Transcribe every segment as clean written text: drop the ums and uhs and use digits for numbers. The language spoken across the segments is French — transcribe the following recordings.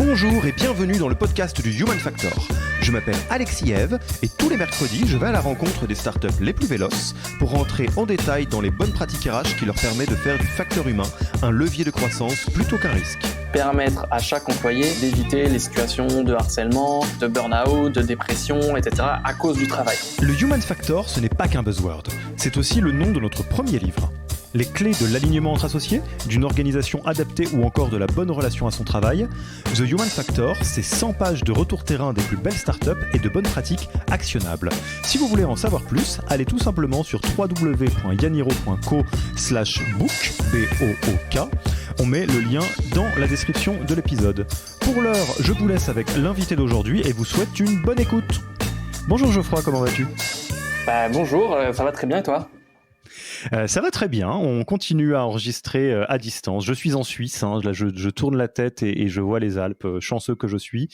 Bonjour et bienvenue dans le podcast du Human Factor. Je m'appelle Alexis Eve et tous les mercredis, je vais à la rencontre des startups les plus véloces pour rentrer en détail dans les bonnes pratiques RH qui leur permettent de faire du facteur humain un levier de croissance plutôt qu'un risque. Permettre à chaque employé d'éviter les situations de harcèlement, de burn-out, de dépression, etc. à cause du travail. Le Human Factor, ce n'est pas qu'un buzzword, c'est aussi le nom de notre premier livre. Les clés de l'alignement entre associés, d'une organisation adaptée ou encore de la bonne relation à son travail. The Human Factor, c'est 100 pages de retour terrain des plus belles startups et de bonnes pratiques actionnables. Si vous voulez en savoir plus, allez tout simplement sur www.yaniro.co/book, B-O-O-K. On met le lien dans la description de l'épisode. Pour l'heure, je vous laisse avec l'invité d'aujourd'hui et vous souhaite une bonne écoute. Bonjour Geoffroy, comment vas-tu ? Bonjour, ça va très bien et toi ? Ça va très bien, on continue à enregistrer à distance. Je suis en Suisse, là, je tourne la tête et je vois les Alpes, chanceux que je suis.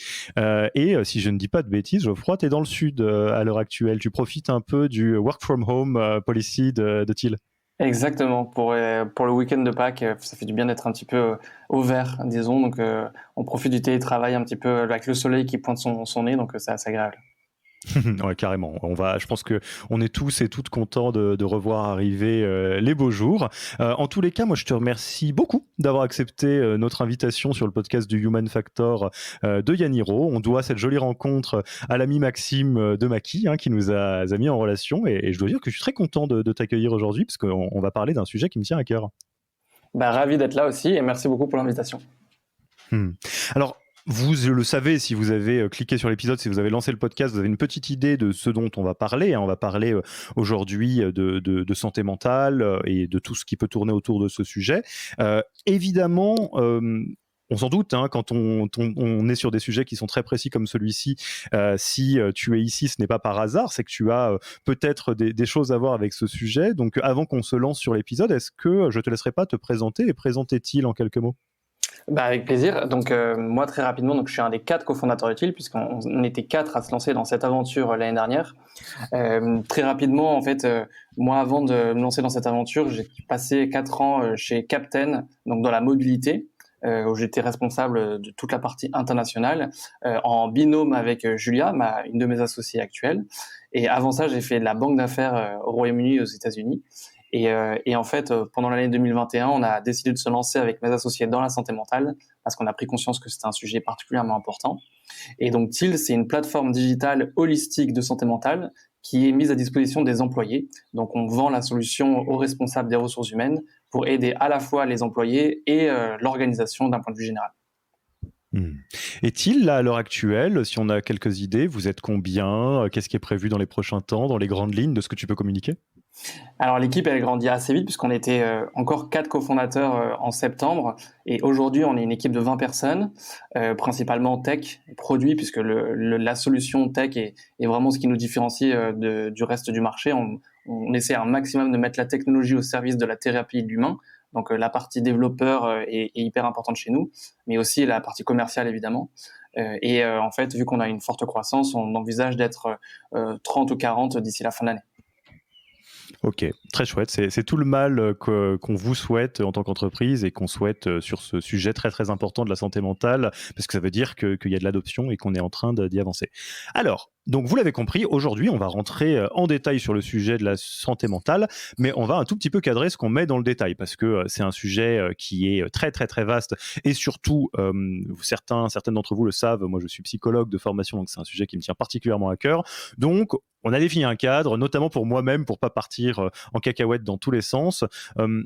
Et si je ne dis pas de bêtises, Geoffroy, tu es dans le sud à l'heure actuelle. Tu profites un peu du work from home policy de Thiel. Exactement, pour le week-end de Pâques, ça fait du bien d'être un petit peu au vert, disons. Donc on profite du télétravail un petit peu avec le soleil qui pointe son nez, donc c'est assez agréable. Ouais, carrément. Je pense que on est tous et toutes contents de revoir arriver les beaux jours. En tous les cas, moi, je te remercie beaucoup d'avoir accepté notre invitation sur le podcast du Human Factor de Yaniro. On doit cette jolie rencontre à l'ami Maxime de Maki, qui nous a mis en relation. Et je dois dire que je suis très content de t'accueillir aujourd'hui parce qu'on va parler d'un sujet qui me tient à cœur. Ravi d'être là aussi et merci beaucoup pour l'invitation. Alors, vous le savez, si vous avez cliqué sur l'épisode, si vous avez lancé le podcast, vous avez une petite idée de ce dont on va parler. On va parler aujourd'hui de santé mentale et de tout ce qui peut tourner autour de ce sujet. Évidemment, on s'en doute, quand on est sur des sujets qui sont très précis comme celui-ci, si tu es ici, ce n'est pas par hasard, c'est que tu as peut-être des choses à voir avec ce sujet. Donc avant qu'on se lance sur l'épisode, est-ce que je te laisserai pas te présenter et présenter Thiel en quelques mots ? Avec plaisir. Donc moi très rapidement, je suis un des 4 cofondateurs de Thiel puisqu'on était 4 à se lancer dans cette aventure l'année dernière. Très rapidement, en fait, moi avant de me lancer dans cette aventure, j'ai passé 4 ans chez Captain, donc dans la mobilité, où j'étais responsable de toute la partie internationale, en binôme avec Julia, une de mes associées actuelles. Et avant ça, j'ai fait de la banque d'affaires au Royaume-Uni et aux États-Unis. Et en fait, pendant l'année 2021, on a décidé de se lancer avec mes associés dans la santé mentale parce qu'on a pris conscience que c'était un sujet particulièrement important. Et donc, Thiel, c'est une plateforme digitale holistique de santé mentale qui est mise à disposition des employés. Donc, on vend la solution aux responsables des ressources humaines pour aider à la fois les employés et l'organisation d'un point de vue général. Et Thiel, là, à l'heure actuelle, si on a quelques idées, vous êtes combien ? Qu'est-ce qui est prévu dans les prochains temps, dans les grandes lignes de ce que tu peux communiquer ? Alors l'équipe, elle grandit assez vite puisqu'on était encore 4 cofondateurs en septembre et aujourd'hui on est une équipe de 20 personnes, principalement tech, produit puisque la solution tech est vraiment ce qui nous différencie du reste du marché. On essaie un maximum de mettre la technologie au service de la thérapie de l'humain. Donc la partie développeur est hyper importante chez nous, mais aussi la partie commerciale évidemment. Et en fait, vu qu'on a une forte croissance, on envisage d'être 30 ou 40 d'ici la fin de l'année. Ok, très chouette. C'est tout le mal qu'on vous souhaite en tant qu'entreprise et qu'on souhaite sur ce sujet très très important de la santé mentale, parce que ça veut dire qu'il y a de l'adoption et qu'on est en train d'y avancer. Alors, donc vous l'avez compris, aujourd'hui on va rentrer en détail sur le sujet de la santé mentale, mais on va un tout petit peu cadrer ce qu'on met dans le détail, parce que c'est un sujet qui est très très très vaste, et surtout, certaines d'entre vous le savent, moi je suis psychologue de formation, donc c'est un sujet qui me tient particulièrement à cœur. Donc on a défini un cadre, notamment pour moi-même, pour pas partir en cacahuète dans tous les sens.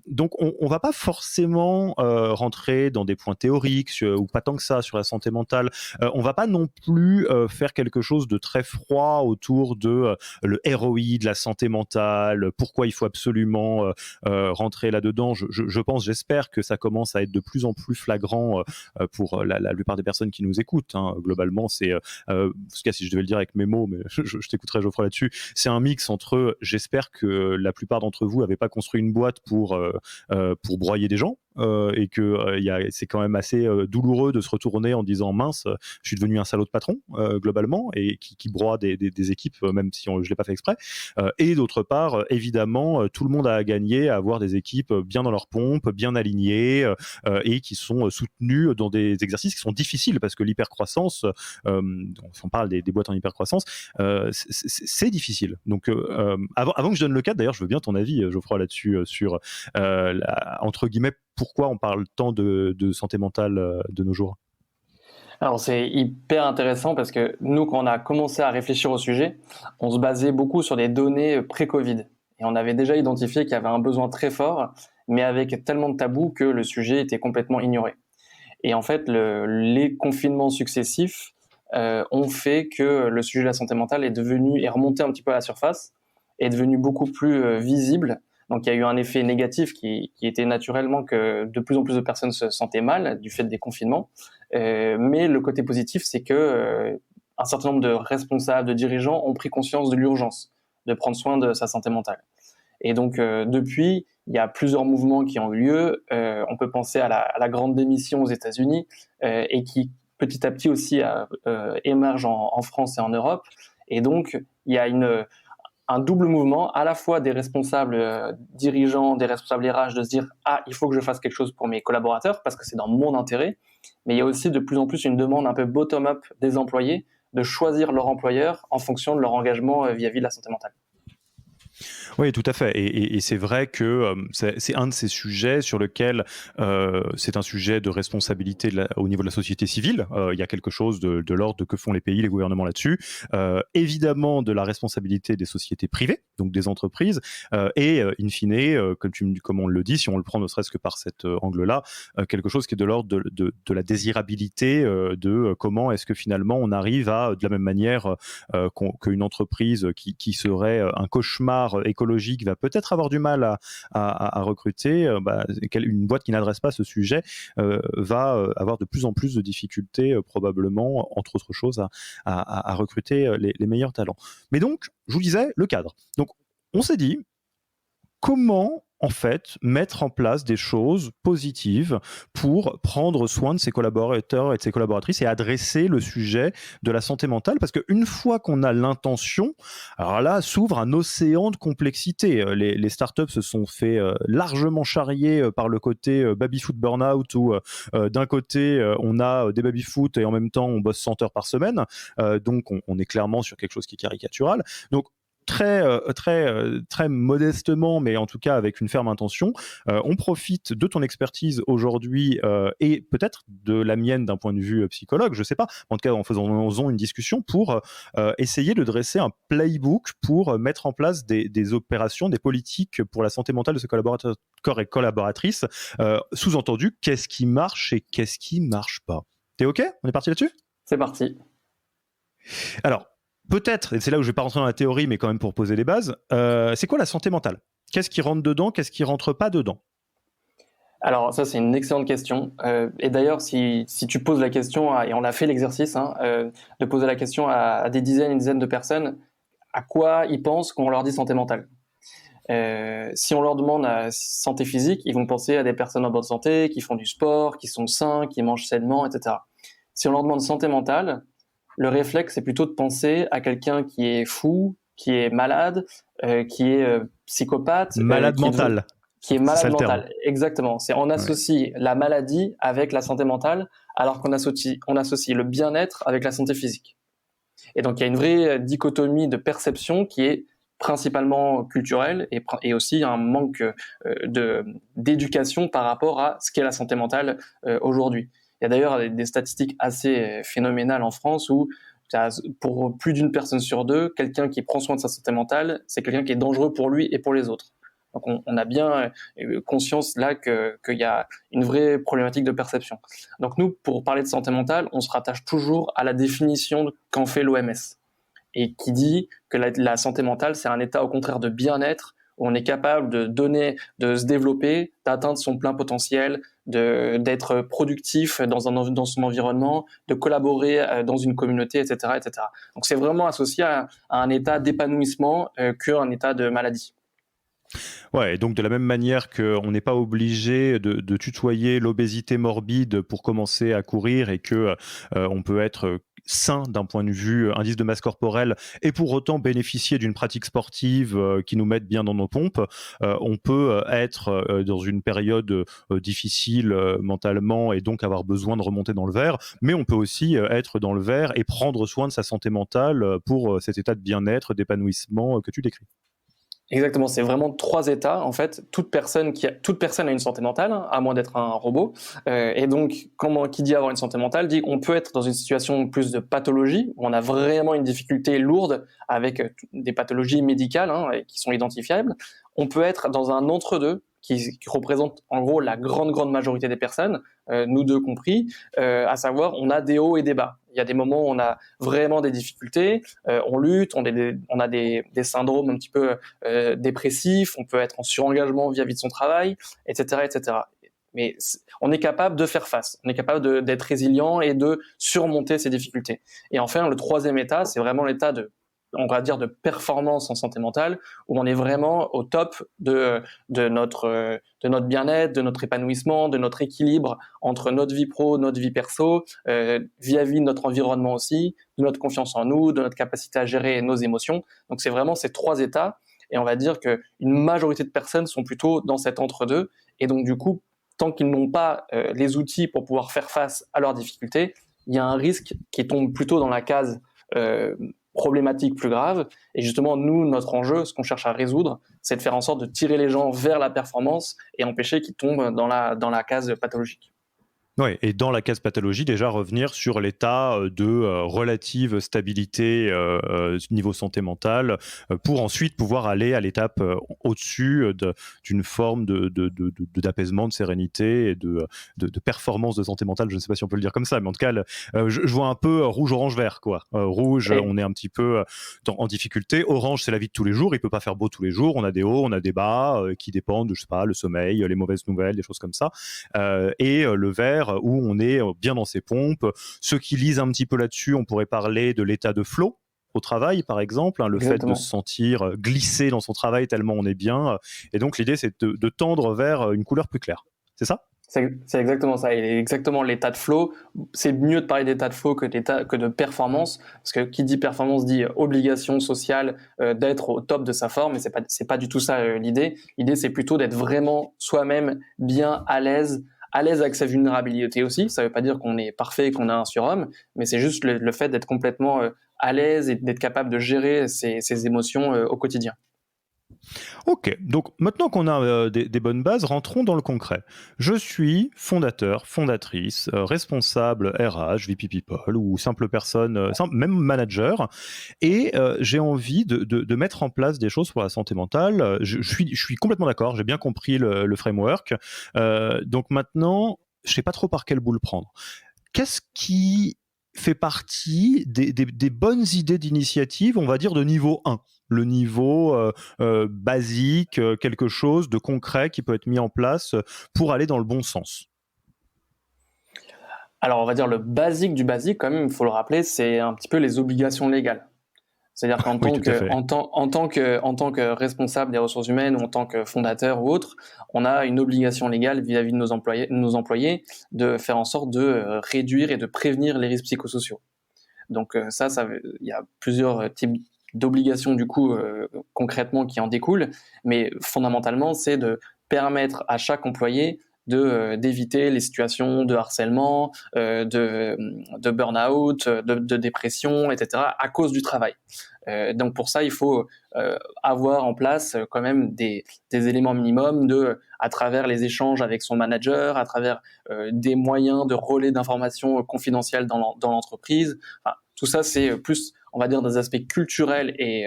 Donc on va pas forcément rentrer dans des points théoriques ou pas tant que ça sur la santé mentale. On va pas non plus faire quelque chose de très froid autour de le ROI, de la santé mentale, pourquoi il faut absolument rentrer là-dedans. Je pense, j'espère que ça commence à être de plus en plus flagrant pour la plupart des personnes qui nous écoutent. Globalement, c'est, en tout cas si je devais le dire avec mes mots, mais je t'écouterai Geoffroy là-dessus, c'est un mix entre, j'espère que la plupart d'entre vous n'avaient pas construit une boîte pour broyer des gens, et que c'est quand même assez douloureux de se retourner en disant mince, je suis devenu un salaud de patron globalement, et qui broie des équipes, même si je l'ai pas fait exprès. Et d'autre part, évidemment, tout le monde a gagné à avoir des équipes bien dans leur pompe, bien alignées, et qui sont soutenues dans des exercices qui sont difficiles, parce que l'hypercroissance, on parle des boîtes en hypercroissance, c'est difficile. Donc avant que je donne le cadre, d'ailleurs, je veux bien ton avis, Geoffroy, là-dessus, sur entre guillemets, pourquoi on parle tant de santé mentale de nos jours. Alors c'est hyper intéressant parce que nous, quand on a commencé à réfléchir au sujet, on se basait beaucoup sur des données pré-Covid. Et on avait déjà identifié qu'il y avait un besoin très fort, mais avec tellement de tabous que le sujet était complètement ignoré. Et en fait, les confinements successifs ont fait que le sujet de la santé mentale est remonté un petit peu à la surface, est devenu beaucoup plus visible. Donc il y a eu un effet négatif qui était naturellement que de plus en plus de personnes se sentaient mal du fait des confinements. Mais le côté positif, c'est que un certain nombre de responsables, de dirigeants ont pris conscience de l'urgence de prendre soin de sa santé mentale. Et donc depuis, il y a plusieurs mouvements qui ont eu lieu. On peut penser à la grande démission aux États-Unis et qui petit à petit aussi émerge en France et en Europe. Et donc il y a un double mouvement, à la fois des responsables dirigeants, des responsables RH, de se dire « Ah, il faut que je fasse quelque chose pour mes collaborateurs parce que c'est dans mon intérêt », mais il y a aussi de plus en plus une demande un peu bottom-up des employés de choisir leur employeur en fonction de leur engagement vis-à-vis de la santé mentale. Oui, tout à fait. Et c'est vrai que c'est un de ces sujets sur lequel c'est un sujet de responsabilité au niveau de la société civile. Il y a quelque chose de l'ordre de que font les pays, les gouvernements là-dessus. Évidemment, de la responsabilité des sociétés privées, donc des entreprises. Et in fine, comme on le dit, si on le prend ne serait-ce que par cet angle-là, quelque chose qui est de l'ordre de la désirabilité, de comment est-ce que finalement on arrive à, de la même manière qu'une entreprise qui serait un cauchemar écologique va peut-être avoir du mal à recruter, une boîte qui n'adresse pas ce sujet va avoir de plus en plus de difficultés probablement, entre autres choses, à recruter les meilleurs talents. Mais donc, je vous disais, le cadre. Donc, on s'est dit, comment en fait mettre en place des choses positives pour prendre soin de ses collaborateurs et de ses collaboratrices et adresser le sujet de la santé mentale, parce qu'une fois qu'on a l'intention, alors là s'ouvre un océan de complexité. Les startups se sont fait largement charrier par le côté baby-foot burn-out, où d'un côté on a des baby-foot et en même temps on bosse 100 heures par semaine, donc on est clairement sur quelque chose qui est caricatural. Donc très modestement, mais en tout cas avec une ferme intention, on profite de ton expertise aujourd'hui et peut-être de la mienne d'un point de vue psychologue, je sais pas, en tout cas en faisant une discussion pour essayer de dresser un playbook pour mettre en place des opérations, des politiques pour la santé mentale de ses collaborateurs et collaboratrices. Sous-entendu, qu'est-ce qui marche et qu'est-ce qui marche pas. T'es OK ? On est parti là-dessus ? C'est parti. Alors, peut-être, et c'est là où je ne vais pas rentrer dans la théorie, mais quand même pour poser les bases, c'est quoi la santé mentale ? Qu'est-ce qui rentre dedans ? Qu'est-ce qui ne rentre pas dedans ? Alors ça, c'est une excellente question. Et d'ailleurs, si tu poses la question, et on a fait l'exercice, de poser la question à des dizaines et des dizaines de personnes, à quoi ils pensent quand on leur dit santé mentale. Si on leur demande santé physique, ils vont penser à des personnes en bonne santé, qui font du sport, qui sont sains, qui mangent sainement, etc. Si on leur demande santé mentale, le réflexe, c'est plutôt de penser à quelqu'un qui est fou, qui est malade, qui est psychopathe. Malade mental. Qui est malade mental. Exactement. On associe la maladie avec la santé mentale, alors qu'on associe le bien-être avec la santé physique. Et donc, il y a une vraie dichotomie de perception qui est principalement culturelle et aussi un manque d'éducation par rapport à ce qu'est la santé mentale aujourd'hui. Il y a d'ailleurs des statistiques assez phénoménales en France où pour plus d'une personne sur deux, quelqu'un qui prend soin de sa santé mentale, c'est quelqu'un qui est dangereux pour lui et pour les autres. Donc on a bien conscience là qu'il y a une vraie problématique de perception. Donc nous, pour parler de santé mentale, on se rattache toujours à la définition qu'en fait l'OMS et qui dit que la santé mentale, c'est un état au contraire de bien-être où on est capable de se développer, d'atteindre son plein potentiel, d'être productif dans son environnement, de collaborer dans une communauté, etc., etc. Donc c'est vraiment associé à un état d'épanouissement qu'un état de maladie. Ouais, et donc de la même manière qu'on n'est pas obligé de tutoyer l'obésité morbide pour commencer à courir et que on peut être sain d'un point de vue indice de masse corporelle et pour autant bénéficier d'une pratique sportive qui nous mette bien dans nos pompes, on peut être dans une période difficile mentalement et donc avoir besoin de remonter dans le vert, mais on peut aussi être dans le vert et prendre soin de sa santé mentale pour cet état de bien-être, d'épanouissement que tu décris. Exactement, c'est vraiment 3 états. En fait, toute personne a une santé mentale, hein, à moins d'être un robot. Et donc, qui dit avoir une santé mentale dit qu'on peut être dans une situation plus de pathologie, où on a vraiment une difficulté lourde avec des pathologies médicales, hein, et qui sont identifiables. On peut être dans un entre-deux qui représente en gros la grande majorité des personnes, nous deux compris, à savoir on a des hauts et des bas. Il y a des moments où on a vraiment des difficultés, on lutte, on a des syndromes un petit peu dépressif, on peut être en surengagement vis-à-vis de son travail, etc., etc. Mais on est capable de faire face, on est capable d'être résilient et de surmonter ces difficultés. Et enfin, le troisième état, c'est vraiment l'état on va dire, de performance en santé mentale, où on est vraiment au top de notre bien-être, de notre épanouissement, de notre équilibre entre notre vie pro, notre vie perso, vis-à-vis de notre environnement aussi, de notre confiance en nous, de notre capacité à gérer nos émotions. Donc c'est vraiment ces 3 états. Et on va dire qu'une majorité de personnes sont plutôt dans cet entre-deux. Et donc, du coup, tant qu'ils n'ont pas les outils pour pouvoir faire face à leurs difficultés, il y a un risque qui tombe plutôt dans la case euh, problématique plus grave. Et justement, nous, notre enjeu, ce qu'on cherche à résoudre, c'est de faire en sorte de tirer les gens vers la performance et empêcher qu'ils tombent dans la case pathologique. Ouais, et dans la case pathologie, déjà revenir sur l'état de relative stabilité niveau santé mentale pour ensuite pouvoir aller à l'étape au-dessus d'une forme d'apaisement, de sérénité et de performance de santé mentale. Je ne sais pas si on peut le dire comme ça, mais en tout cas, je vois un peu rouge, orange, vert, quoi. Rouge, Et on est un petit peu en difficulté. Orange, c'est la vie de tous les jours. Il peut pas faire beau tous les jours. On a des hauts, on a des bas qui dépendent de, je sais pas, le sommeil, les mauvaises nouvelles, des choses comme ça. Et le vert où on est bien dans ses pompes. Ceux qui lisent un petit peu là-dessus, on pourrait parler de l'état de flow au travail, par exemple, hein, le fait de se exactement. sentir glisser dans son travail tellement on est bien. Et donc, l'idée, c'est de tendre vers une couleur plus claire. C'est ça? C'est exactement ça. Et exactement l'état de flow. C'est mieux de parler d'état de flow que de performance, parce que qui dit performance dit obligation sociale d'être au top de sa forme. Et c'est pas du tout ça l'idée. L'idée c'est plutôt d'être vraiment soi-même bien à l'aise avec sa vulnérabilité aussi. Ça veut pas dire qu'on est parfait, qu'on a un surhomme, mais c'est juste le fait d'être complètement à l'aise et d'être capable de gérer ses émotions au quotidien. Ok, donc maintenant qu'on a des bonnes bases, rentrons dans le concret. Je suis fondateur, fondatrice, responsable RH, VP People ou simple personne, même manager, et j'ai envie de mettre en place des choses pour la santé mentale. Je suis complètement d'accord, j'ai bien compris le framework. Donc maintenant, je ne sais pas trop par quelle boule prendre. Qu'est-ce qui fait partie des bonnes idées d'initiative, on va dire de niveau 1, le niveau basique, quelque chose de concret qui peut être mis en place pour aller dans le bon sens? Alors on va dire le basique du basique quand même, il faut le rappeler, c'est un petit peu les obligations légales. C'est-à-dire qu'en Oui, tant tout à que, fait. en tant que responsable des ressources humaines ou en tant que fondateur ou autre, on a une obligation légale vis-à-vis de nos employés de faire en sorte de réduire et de prévenir les risques psychosociaux. Donc il y a plusieurs types d'obligations du coup concrètement qui en découlent, mais fondamentalement c'est de permettre à chaque employé d'éviter les situations de harcèlement, de burn-out, de dépression, etc. à cause du travail. Donc pour ça, il faut avoir en place quand même des éléments minimums à travers les échanges avec son manager, à travers des moyens de relais d'informations confidentielles dans l'entreprise. Enfin, tout ça, c'est plus, on va dire, des aspects culturels et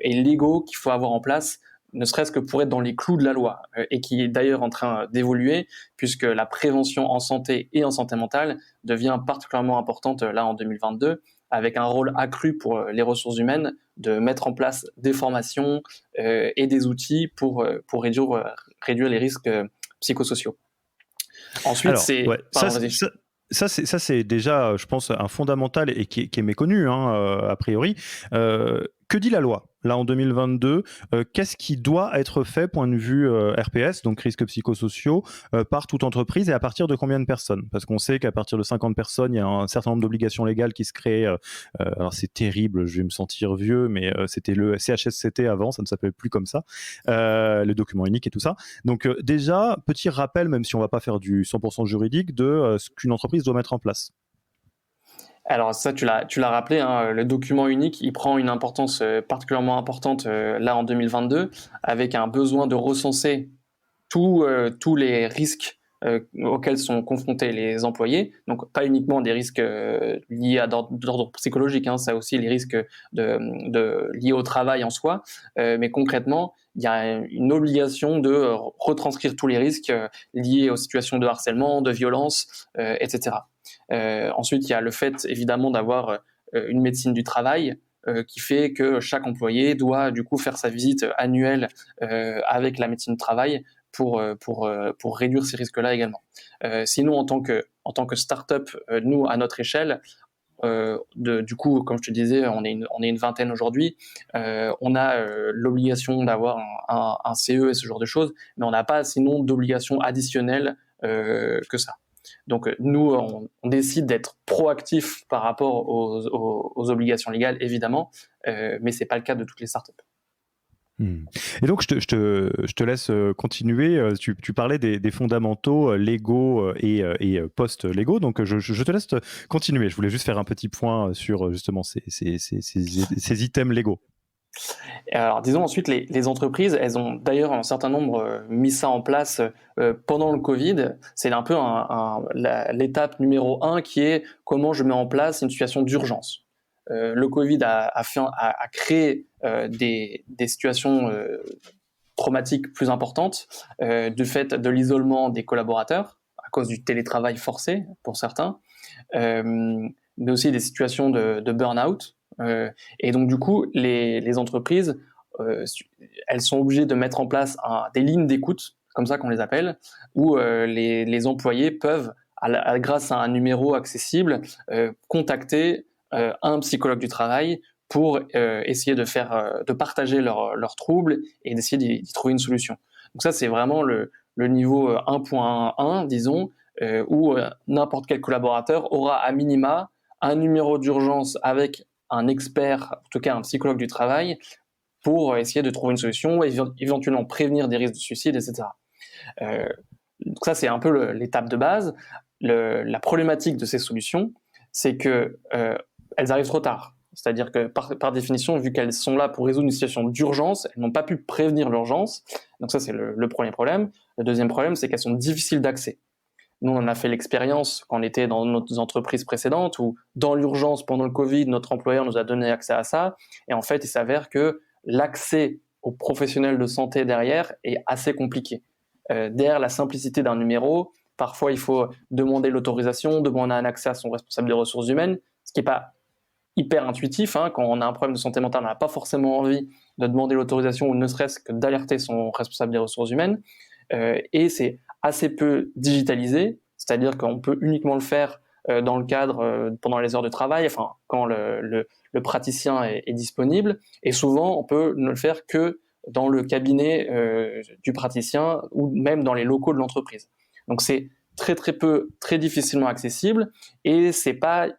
légaux qu'il faut avoir en place, ne serait-ce que pour être dans les clous de la loi, et qui est d'ailleurs en train d'évoluer, puisque la prévention en santé et en santé mentale devient particulièrement importante là en 2022, avec un rôle accru pour les ressources humaines de mettre en place des formations et des outils pour réduire les risques psychosociaux. Ensuite, Alors, c'est... ouais, Pardon, vas-y. ça c'est déjà, je pense, un fondamental et qui est méconnu, hein, a priori. que dit la loi là en 2022? Qu'est-ce qui doit être fait, point de vue RPS, donc risques psychosociaux, par toute entreprise, et à partir de combien de personnes? Parce qu'on sait qu'à partir de 50 personnes, il y a un certain nombre d'obligations légales qui se créent. Alors c'est terrible, je vais me sentir vieux, mais c'était le CHSCT avant, ça ne s'appelait plus comme ça, le document unique et tout ça. Donc déjà, petit rappel, même si on ne va pas faire du 100% juridique, de ce qu'une entreprise doit mettre en place. Alors ça, tu l'as rappelé, hein, le document unique, il prend une importance particulièrement importante là en 2022, avec un besoin de recenser tous les risques auxquels sont confrontés les employés. Donc pas uniquement des risques liés d'ordre psychologique, hein, ça aussi les risques liés au travail en soi, mais concrètement, il y a une obligation de retranscrire tous les risques liés aux situations de harcèlement, de violence, etc. Ensuite, il y a le fait évidemment d'avoir une médecine du travail qui fait que chaque employé doit du coup faire sa visite annuelle avec la médecine du travail pour réduire ces risques-là également. Sinon, en tant que start-up, nous, à notre échelle, du coup, comme je te disais, on est une vingtaine aujourd'hui, on a l'obligation d'avoir un CE et ce genre de choses, mais on n'a pas sinon d'obligation additionnelle que ça. Donc nous, on décide d'être proactif par rapport aux obligations légales, évidemment, mais ce n'est pas le cas de toutes les startups. Et donc, je te laisse continuer. Tu parlais des fondamentaux légaux et post-légaux. Donc, je te laisse continuer. Je voulais juste faire un petit point sur justement ces items légaux. Alors, disons ensuite, les entreprises, elles ont d'ailleurs un certain nombre mis ça en place pendant le Covid. C'est un peu l'étape numéro 1 qui est comment je mets en place une situation d'urgence. Le Covid a créé des situations traumatiques plus importantes du fait de l'isolement des collaborateurs à cause du télétravail forcé pour certains, mais aussi des situations de burn-out. Et donc du coup, les entreprises, elles sont obligées de mettre en place des lignes d'écoute, comme ça qu'on les appelle, où les employés peuvent, grâce à un numéro accessible, contacter un psychologue du travail pour essayer de partager leurs troubles et d'essayer d'y trouver une solution. Donc ça, c'est vraiment le niveau 1.1, disons, où n'importe quel collaborateur aura à minima un numéro d'urgence avec un expert, en tout cas un psychologue du travail, pour essayer de trouver une solution, éventuellement prévenir des risques de suicide, etc. Donc ça, c'est un peu l'étape de base. La problématique de ces solutions, c'est que elles arrivent trop tard. C'est-à-dire que par définition, vu qu'elles sont là pour résoudre une situation d'urgence, elles n'ont pas pu prévenir l'urgence. Donc ça, c'est le premier problème. Le deuxième problème, c'est qu'elles sont difficiles d'accès. Nous, on a fait l'expérience quand on était dans nos entreprises précédentes où, dans l'urgence, pendant le Covid, notre employeur nous a donné accès à ça. Et en fait, il s'avère que l'accès aux professionnels de santé derrière est assez compliqué. Derrière la simplicité d'un numéro, parfois, il faut demander l'autorisation, demander un accès à son responsable des ressources humaines, ce qui n'est pas hyper intuitif. Hein. Quand on a un problème de santé mentale, on n'a pas forcément envie de demander l'autorisation ou ne serait-ce que d'alerter son responsable des ressources humaines. Et c'est assez peu digitalisé, c'est-à-dire qu'on peut uniquement le faire dans le cadre pendant les heures de travail, enfin quand le praticien est disponible, et souvent on peut ne le faire que dans le cabinet du praticien ou même dans les locaux de l'entreprise. Donc c'est très difficilement accessible et c'est pas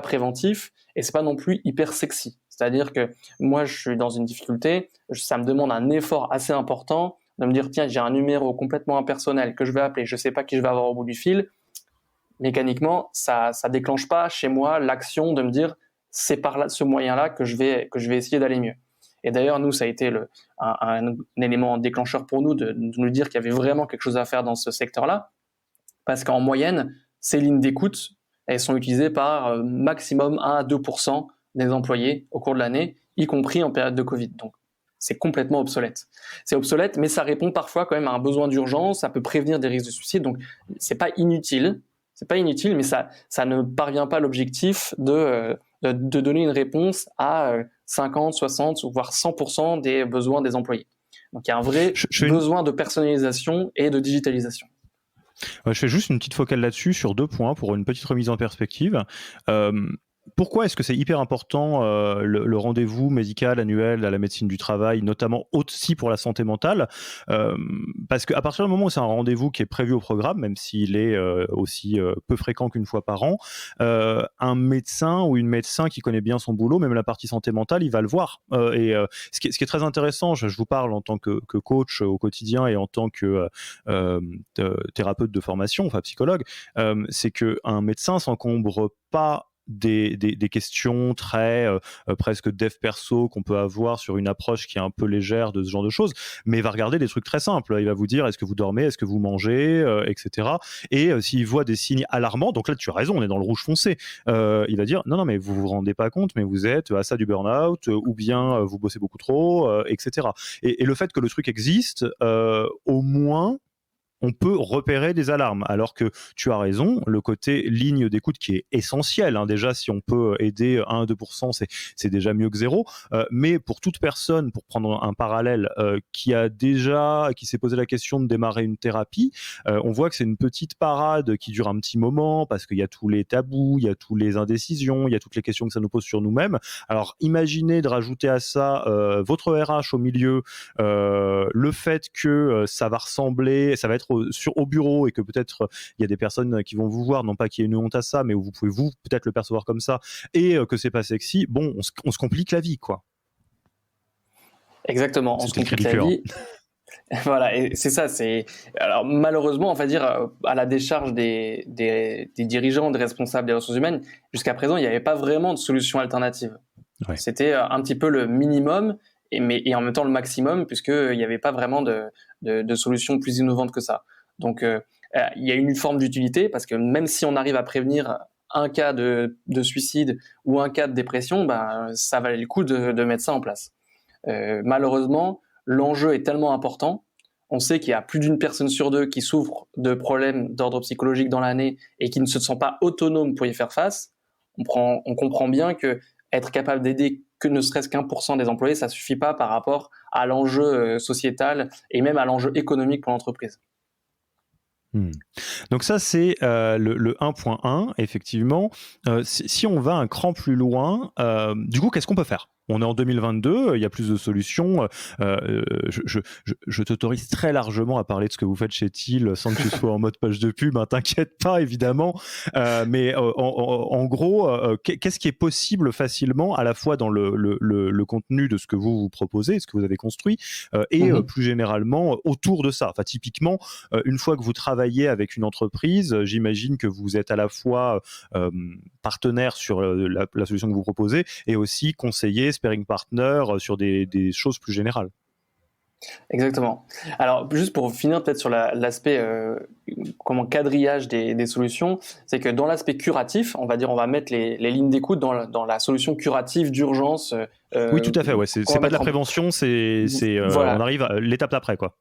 préventif et c'est pas non plus hyper sexy. C'est-à-dire que moi je suis dans une difficulté, ça me demande un effort assez important de me dire tiens, j'ai un numéro complètement impersonnel que je vais appeler, je sais pas qui je vais avoir au bout du fil. Mécaniquement, ça déclenche pas chez moi l'action de me dire c'est par ce moyen-là que je vais essayer d'aller mieux. Et d'ailleurs, nous, ça a été un élément déclencheur pour nous de nous dire qu'il y avait vraiment quelque chose à faire dans ce secteur-là, parce qu'en moyenne, ces lignes d'écoute, elles sont utilisées par maximum 1 à 2% des employés au cours de l'année, y compris en période de Covid. Donc, c'est complètement obsolète. C'est obsolète, mais ça répond parfois quand même à un besoin d'urgence, ça peut prévenir des risques de suicide, donc c'est pas inutile, mais ça ne parvient pas à l'objectif de donner une réponse à 50, 60 ou voire 100% des besoins des employés. Donc il y a un vrai besoin de personnalisation et de digitalisation. Je fais juste une petite focale là-dessus sur 2 points pour une petite remise en perspective. Pourquoi est-ce que c'est hyper important le rendez-vous médical annuel à la médecine du travail, notamment aussi pour la santé mentale? Parce qu'à partir du moment où c'est un rendez-vous qui est prévu au programme, même s'il est aussi peu fréquent qu'une fois par an, un médecin ou une médecin qui connaît bien son boulot, même la partie santé mentale, il va le voir. Ce qui est très intéressant, je vous parle en tant que coach au quotidien et en tant que thérapeute de formation, enfin psychologue, c'est qu'un médecin s'encombre pas des questions très presque dev perso qu'on peut avoir sur une approche qui est un peu légère de ce genre de choses, mais il va regarder des trucs très simples. Il va vous dire est-ce que vous dormez, est-ce que vous mangez, etc. Et s'il voit des signes alarmants, donc là tu as raison, on est dans le rouge foncé, il va dire non mais vous vous rendez pas compte, mais vous êtes à ça du burn-out, ou bien vous bossez beaucoup trop, etc. Et le fait que le truc existe, au moins on peut repérer des alarmes. Alors que tu as raison, le côté ligne d'écoute qui est essentiel. Hein, déjà, si on peut aider 1 à 2%, c'est déjà mieux que zéro. Mais pour toute personne, pour prendre un parallèle, qui s'est posé la question de démarrer une thérapie, on voit que c'est une petite parade qui dure un petit moment parce qu'il y a tous les tabous, il y a toutes les indécisions, il y a toutes les questions que ça nous pose sur nous-mêmes. Alors, imaginez de rajouter à ça votre RH au milieu, le fait que ça va être au bureau et que peut-être il y a des personnes qui vont vous voir, non pas qu'il y ait une honte à ça, mais où vous pouvez peut-être le percevoir comme ça, et que c'est pas sexy, bon, on se complique la vie, quoi. Exactement, on se complique la vie. Voilà, et c'est ça. Alors malheureusement, on va dire à la décharge des dirigeants, des responsables des ressources humaines, jusqu'à présent, il n'y avait pas vraiment de solution alternative. Ouais. C'était un petit peu le minimum, et en même temps le maximum, puisqu'il n'y avait pas vraiment de solution plus innovante que ça. Donc, il y a une forme d'utilité, parce que même si on arrive à prévenir un cas de suicide ou un cas de dépression, ça valait le coup de mettre ça en place. Malheureusement, l'enjeu est tellement important. On sait qu'il y a plus d'une personne sur deux qui souffre de problèmes d'ordre psychologique dans l'année et qui ne se sent pas autonome pour y faire face. On comprend bien que être capable d'aider que ne serait-ce qu'1% des employés, ça suffit pas par rapport à l'enjeu sociétal et même à l'enjeu économique pour l'entreprise. Donc ça, c'est le 1.1, effectivement. Si on va un cran plus loin, du coup, qu'est-ce qu'on peut faire ? On est en 2022, il y a plus de solutions. Je t'autorise très largement à parler de ce que vous faites chez TIL sans que tu sois en mode page de pub, hein, t'inquiète pas, évidemment. Mais en gros, qu'est-ce qui est possible facilement, à la fois dans le contenu de ce que vous proposez, ce que vous avez construit, et plus généralement autour de ça. Enfin, typiquement, une fois que vous travaillez avec une entreprise, j'imagine que vous êtes à la fois partenaire sur la solution que vous proposez et aussi conseiller, sparring partner sur des choses plus générales. Exactement. Alors, juste pour finir peut-être sur l'aspect quadrillage des solutions, c'est que dans l'aspect curatif, on va mettre les lignes d'écoute dans la solution curative d'urgence. Oui, tout à fait. Ouais. C'est pas de la prévention, voilà. On arrive à l'étape d'après, quoi.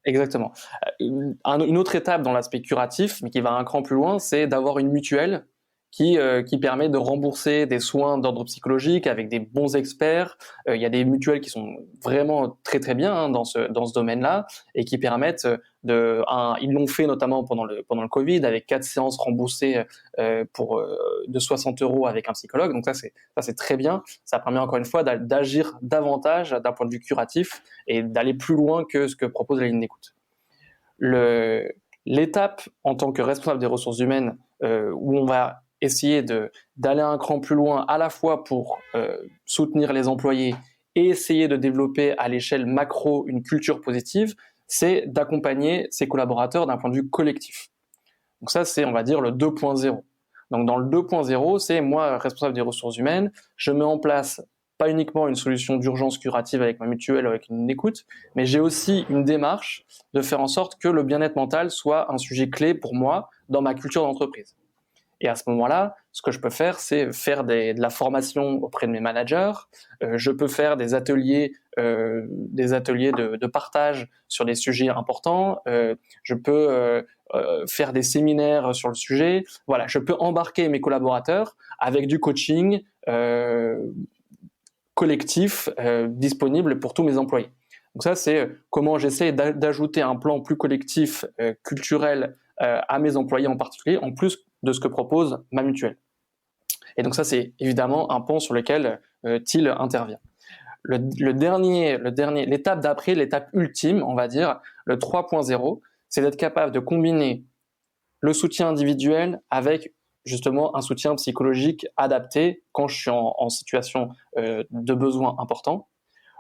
Exactement. Une autre étape dans l'aspect curatif, mais qui va un cran plus loin, c'est d'avoir une mutuelle qui permet de rembourser des soins d'ordre psychologique avec des bons experts. Il y a des mutuelles qui sont vraiment très très bien dans ce domaine-là et qui permettent ils l'ont fait notamment pendant le Covid avec 4 séances remboursées de 60 € avec un psychologue. Donc ça c'est très bien. Ça permet encore une fois d'agir davantage d'un point de vue curatif et d'aller plus loin que ce que propose la ligne d'écoute. L'étape en tant que responsable des ressources humaines où on va essayer d'aller un cran plus loin à la fois pour soutenir les employés et essayer de développer à l'échelle macro une culture positive, c'est d'accompagner ses collaborateurs d'un point de vue collectif. Donc ça, c'est, on va dire, le 2.0. Donc dans le 2.0, c'est moi, responsable des ressources humaines, je mets en place pas uniquement une solution d'urgence curative avec ma mutuelle, avec une écoute, mais j'ai aussi une démarche de faire en sorte que le bien-être mental soit un sujet clé pour moi dans ma culture d'entreprise. Et à ce moment-là, ce que je peux faire, c'est faire de la formation auprès de mes managers. Je peux faire des ateliers de partage sur des sujets importants. Je peux faire des séminaires sur le sujet. Voilà, je peux embarquer mes collaborateurs avec du coaching collectif disponible pour tous mes employés. Donc ça, c'est comment j'essaie d'ajouter un plan plus collectif, culturel à mes employés en particulier, en plus de ce que propose ma mutuelle. Et donc ça, c'est évidemment un pan sur lequel Thiel intervient. L'étape d'après, l'étape ultime, on va dire, le 3.0, c'est d'être capable de combiner le soutien individuel avec justement un soutien psychologique adapté quand je suis en situation de besoin important.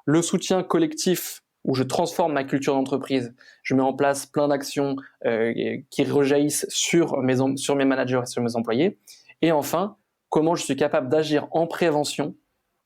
Le soutien collectif où je transforme ma culture d'entreprise, je mets en place plein d'actions qui rejaillissent sur mes managers et sur mes employés. Et enfin, comment je suis capable d'agir en prévention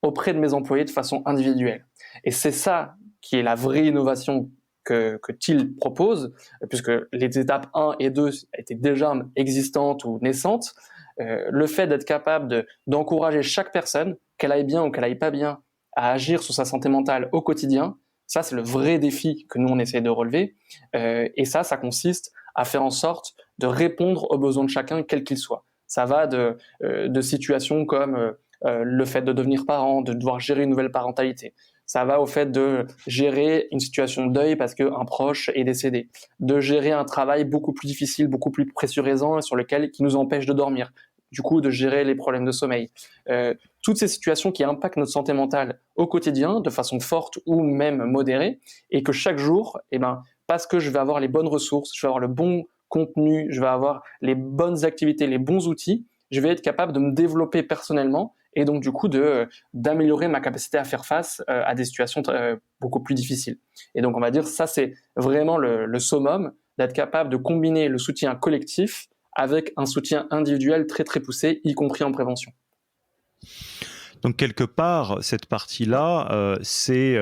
auprès de mes employés de façon individuelle. Et c'est ça qui est la vraie innovation que Thiel propose, puisque les étapes 1 et 2 étaient déjà existantes ou naissantes. Le fait d'être capable d'encourager chaque personne, qu'elle aille bien ou qu'elle aille pas bien, à agir sur sa santé mentale au quotidien, ça c'est le vrai défi que nous on essaie de relever. Et ça consiste à faire en sorte de répondre aux besoins de chacun, quel qu'il soit. Ça va de situations comme le fait de devenir parent, de devoir gérer une nouvelle parentalité. Ça va au fait de gérer une situation de deuil parce qu'un proche est décédé, de gérer un travail beaucoup plus difficile, beaucoup plus pressurisant et qui nous empêche de dormir, du coup de gérer les problèmes de sommeil. Toutes ces situations qui impactent notre santé mentale au quotidien de façon forte ou même modérée, et que chaque jour, parce que je vais avoir les bonnes ressources, je vais avoir le bon contenu, je vais avoir les bonnes activités, les bons outils, je vais être capable de me développer personnellement et donc du coup d'améliorer ma capacité à faire face à des situations beaucoup plus difficiles. Et donc on va dire ça c'est vraiment le summum, d'être capable de combiner le soutien collectif avec un soutien individuel très très poussé, y compris en prévention. Donc quelque part, cette partie-là, c'est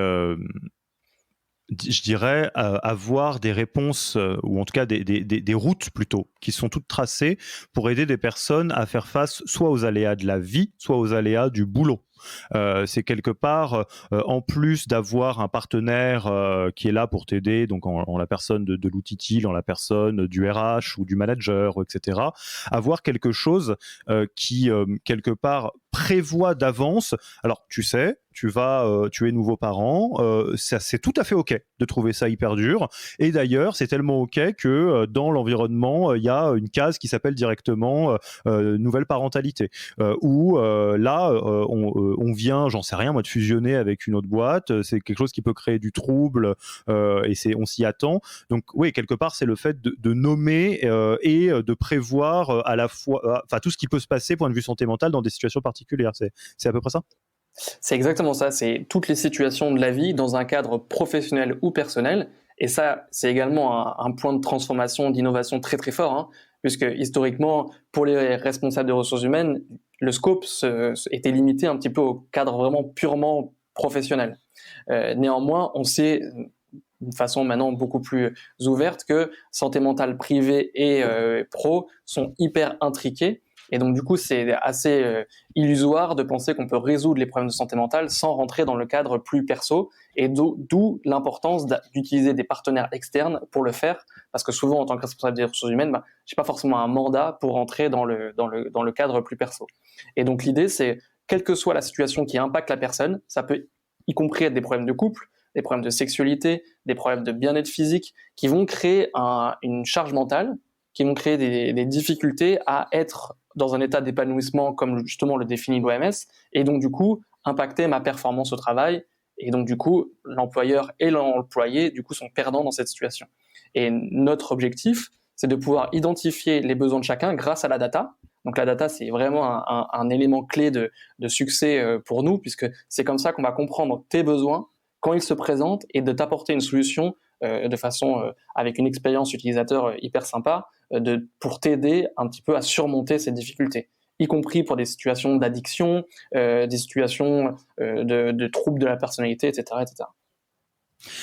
je dirais, avoir des réponses, ou en tout cas des routes plutôt, qui sont toutes tracées pour aider des personnes à faire face soit aux aléas de la vie, soit aux aléas du boulot. C'est quelque part, en plus d'avoir un partenaire qui est là pour t'aider, donc en la personne de l'outil Thiel, en la personne du RH ou du manager, etc., avoir quelque chose qui, quelque part, prévoit d'avance. Alors, tu sais, tu es nouveau parent, c'est tout à fait OK de trouver ça hyper dur. Et d'ailleurs, c'est tellement OK que dans l'environnement, il y a une case qui s'appelle directement nouvelle parentalité, où là, on vient, j'en sais rien moi, de fusionner avec une autre boîte, c'est quelque chose qui peut créer du trouble, et on s'y attend. Donc oui, quelque part, c'est le fait de nommer et de prévoir à la fois, tout ce qui peut se passer point de vue santé mentale dans des situations particulières. C'est à peu près ça ? C'est exactement ça, c'est toutes les situations de la vie dans un cadre professionnel ou personnel. Et ça, c'est également un point de transformation, d'innovation très très fort, hein, puisque historiquement, pour les responsables des ressources humaines, le scope était limité un petit peu au cadre vraiment purement professionnel. Néanmoins, on sait d'une façon maintenant beaucoup plus ouverte que santé mentale privée et pro sont hyper intriqués. Et donc, du coup, c'est assez illusoire de penser qu'on peut résoudre les problèmes de santé mentale sans rentrer dans le cadre plus perso. Et d'où l'importance d'utiliser des partenaires externes pour le faire. Parce que souvent, en tant que responsable des ressources humaines, je n'ai pas forcément un mandat pour rentrer dans le cadre plus perso. Et donc, l'idée, c'est, quelle que soit la situation qui impacte la personne, ça peut y compris être des problèmes de couple, des problèmes de sexualité, des problèmes de bien-être physique, qui vont créer une charge mentale, qui vont créer des difficultés à être dans un état d'épanouissement comme justement le définit l'OMS, et donc du coup impacter ma performance au travail, et donc du coup l'employeur et l'employé du coup sont perdants dans cette situation. Et notre objectif, c'est de pouvoir identifier les besoins de chacun grâce à la data. Donc la data, c'est vraiment un élément clé de succès pour nous, puisque c'est comme ça qu'on va comprendre tes besoins quand ils se présentent et de t'apporter une solution de façon avec une expérience utilisateur hyper sympa pour t'aider un petit peu à surmonter ces difficultés, y compris pour des situations d'addiction, des situations de troubles de la personnalité, etc., etc.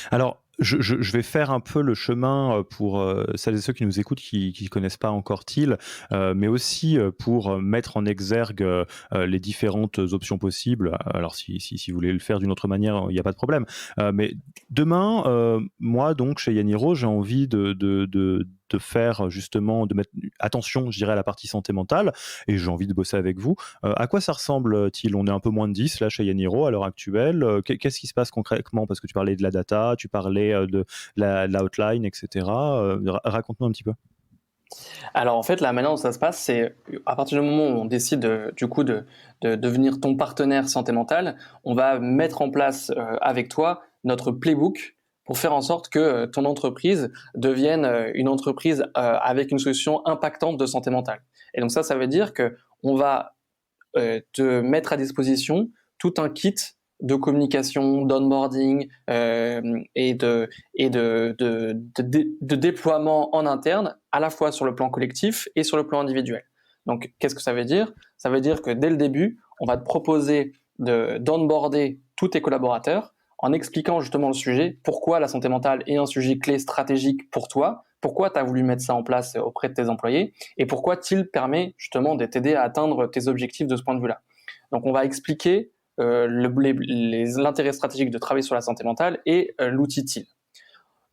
Alors, je vais faire un peu le chemin pour celles et ceux qui nous écoutent qui ne connaissent pas encore Thiel, mais aussi pour mettre en exergue les différentes options possibles. Alors, si vous voulez le faire d'une autre manière, il n'y a pas de problème. Mais demain, moi, donc, chez Yaniro, j'ai envie de faire justement, de mettre attention, je dirais, à la partie santé mentale, et j'ai envie de bosser avec vous. À quoi ça ressemble, Thiel ? On est un peu moins de 10 là chez Yaniro à l'heure actuelle. Qu'est-ce qui se passe concrètement ? Parce que tu parlais de la data, tu parlais de la outline, etc. Raconte-nous un petit peu. Alors en fait, la manière dont ça se passe, c'est à partir du moment où on décide de devenir ton partenaire santé mentale, on va mettre en place avec toi notre playbook pour faire en sorte que ton entreprise devienne une entreprise avec une solution impactante de santé mentale. Et donc ça veut dire que on va te mettre à disposition tout un kit de communication, d'onboarding et de déploiement en interne, à la fois sur le plan collectif et sur le plan individuel. Donc, qu'est-ce que ça veut dire? Ça veut dire que dès le début, on va te proposer d'onboarder tous tes collaborateurs en expliquant justement le sujet, pourquoi la santé mentale est un sujet clé stratégique pour toi, pourquoi tu as voulu mettre ça en place auprès de tes employés et pourquoi TIL permet justement de t'aider à atteindre tes objectifs de ce point de vue-là. Donc, on va expliquer l'intérêt stratégique de travailler sur la santé mentale et l'outil TIL.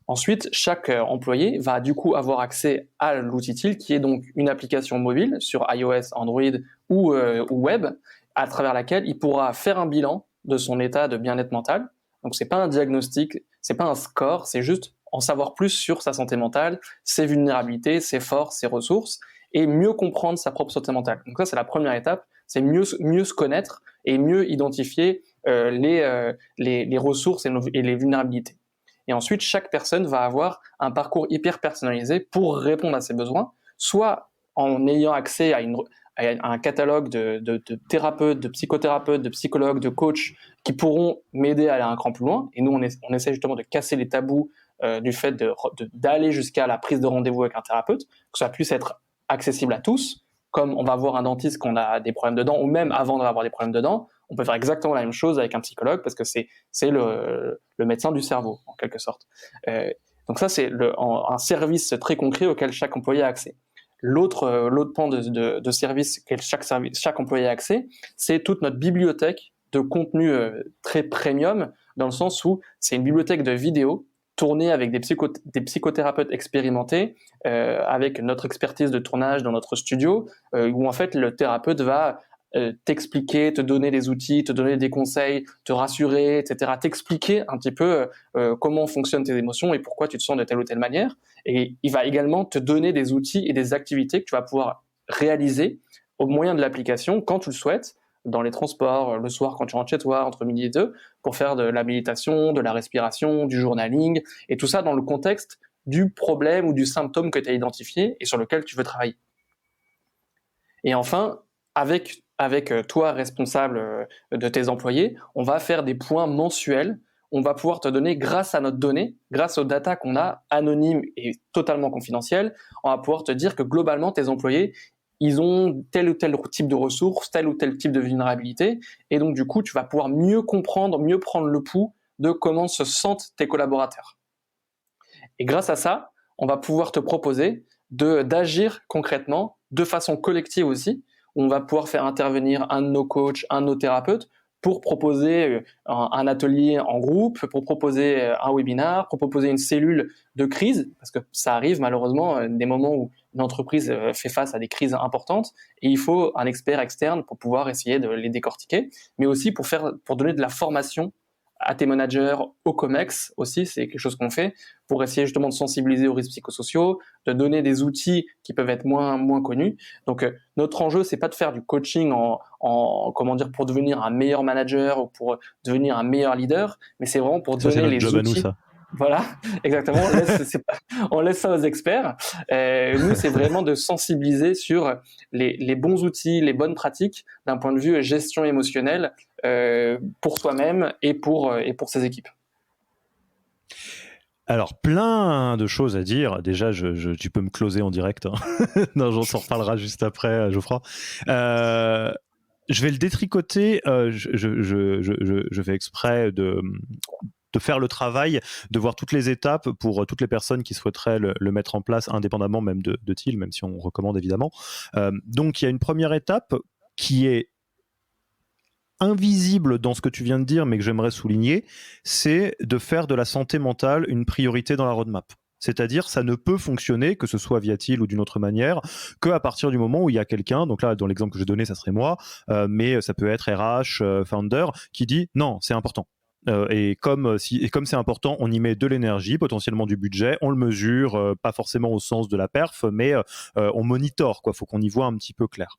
Ensuite, chaque employé va du coup avoir accès à l'outil TIL, qui est donc une application mobile sur iOS, Android ou web, à travers laquelle il pourra faire un bilan de son état de bien-être mental. Donc, c'est pas un diagnostic, c'est pas un score, c'est juste en savoir plus sur sa santé mentale, ses vulnérabilités, ses forces, ses ressources, et mieux comprendre sa propre santé mentale. Donc ça, c'est la première étape, c'est mieux se connaître et mieux identifier les ressources et les vulnérabilités. Et ensuite, chaque personne va avoir un parcours hyper personnalisé pour répondre à ses besoins, soit en ayant accès à un catalogue de thérapeutes, de psychothérapeutes, de psychologues, de coachs qui pourront m'aider à aller un cran plus loin. Et nous, on essaie justement de casser les tabous du fait d'aller jusqu'à la prise de rendez-vous avec un thérapeute, que ça puisse être accessible à tous. Comme on va voir un dentiste quand on a des problèmes de dents, ou même avant d'avoir des problèmes de dents, on peut faire exactement la même chose avec un psychologue parce que c'est le médecin du cerveau, en quelque sorte. Donc ça, c'est un service très concret auquel chaque employé a accès. L'autre pan de service auquel chaque employé a accès, c'est toute notre bibliothèque de contenu très premium, dans le sens où c'est une bibliothèque de vidéos tournée avec des psychothérapeutes expérimentés, avec notre expertise de tournage dans notre studio, où en fait le thérapeute va t'expliquer, te donner des outils, te donner des conseils, te rassurer, etc., t'expliquer un petit peu comment fonctionnent tes émotions et pourquoi tu te sens de telle ou telle manière. Et il va également te donner des outils et des activités que tu vas pouvoir réaliser au moyen de l'application quand tu le souhaites, dans les transports, le soir quand tu rentres chez toi, entre midi et deux, pour faire de la méditation, de la respiration, du journaling, et tout ça dans le contexte du problème ou du symptôme que tu as identifié et sur lequel tu veux travailler. Et enfin, avec toi responsable de tes employés, on va faire des points mensuels. On va pouvoir te donner, grâce à notre donnée, grâce aux data qu'on a, anonymes et totalement confidentielles, on va pouvoir te dire que globalement, tes employés, ils ont tel ou tel type de ressources, tel ou tel type de vulnérabilité. Et donc, du coup, tu vas pouvoir mieux comprendre, mieux prendre le pouls de comment se sentent tes collaborateurs. Et grâce à ça, on va pouvoir te proposer d'agir concrètement, de façon collective aussi. On va pouvoir faire intervenir un de nos coachs, un de nos thérapeutes pour proposer un atelier en groupe, pour proposer un webinar, pour proposer une cellule de crise, parce que ça arrive malheureusement des moments où une entreprise fait face à des crises importantes et il faut un expert externe pour pouvoir essayer de les décortiquer, mais aussi pour donner de la formation à tes managers, au COMEX aussi, c'est quelque chose qu'on fait pour essayer justement de sensibiliser aux risques psychosociaux, de donner des outils qui peuvent être moins connus. Donc notre enjeu, c'est pas de faire du coaching pour devenir un meilleur manager ou pour devenir un meilleur leader, mais c'est vraiment pour donner les outils. À nous, ça. Voilà, exactement. On laisse ça aux experts. Nous, c'est vraiment de sensibiliser sur les bons outils, les bonnes pratiques d'un point de vue gestion émotionnelle pour soi-même et pour ses équipes. Alors, plein de choses à dire. Déjà, tu peux me closer en direct. Hein. Non, on s'en reparlera juste après, Geoffroy. Je vais le détricoter. Je fais exprès de faire le travail, de voir toutes les étapes pour toutes les personnes qui souhaiteraient le mettre en place, indépendamment même de TIL, même si on recommande évidemment. Donc, il y a une première étape qui est invisible dans ce que tu viens de dire, mais que j'aimerais souligner, c'est de faire de la santé mentale une priorité dans la roadmap. C'est-à-dire, ça ne peut fonctionner, que ce soit via TIL ou d'une autre manière, qu'à partir du moment où il y a quelqu'un, donc là, dans l'exemple que j'ai donné, ça serait moi, mais ça peut être RH, founder, qui dit « non, c'est important ». et comme c'est important, on y met de l'énergie, potentiellement du budget, on le mesure, pas forcément au sens de la perf, mais on monitore, quoi. Faut qu'on y voit un petit peu clair.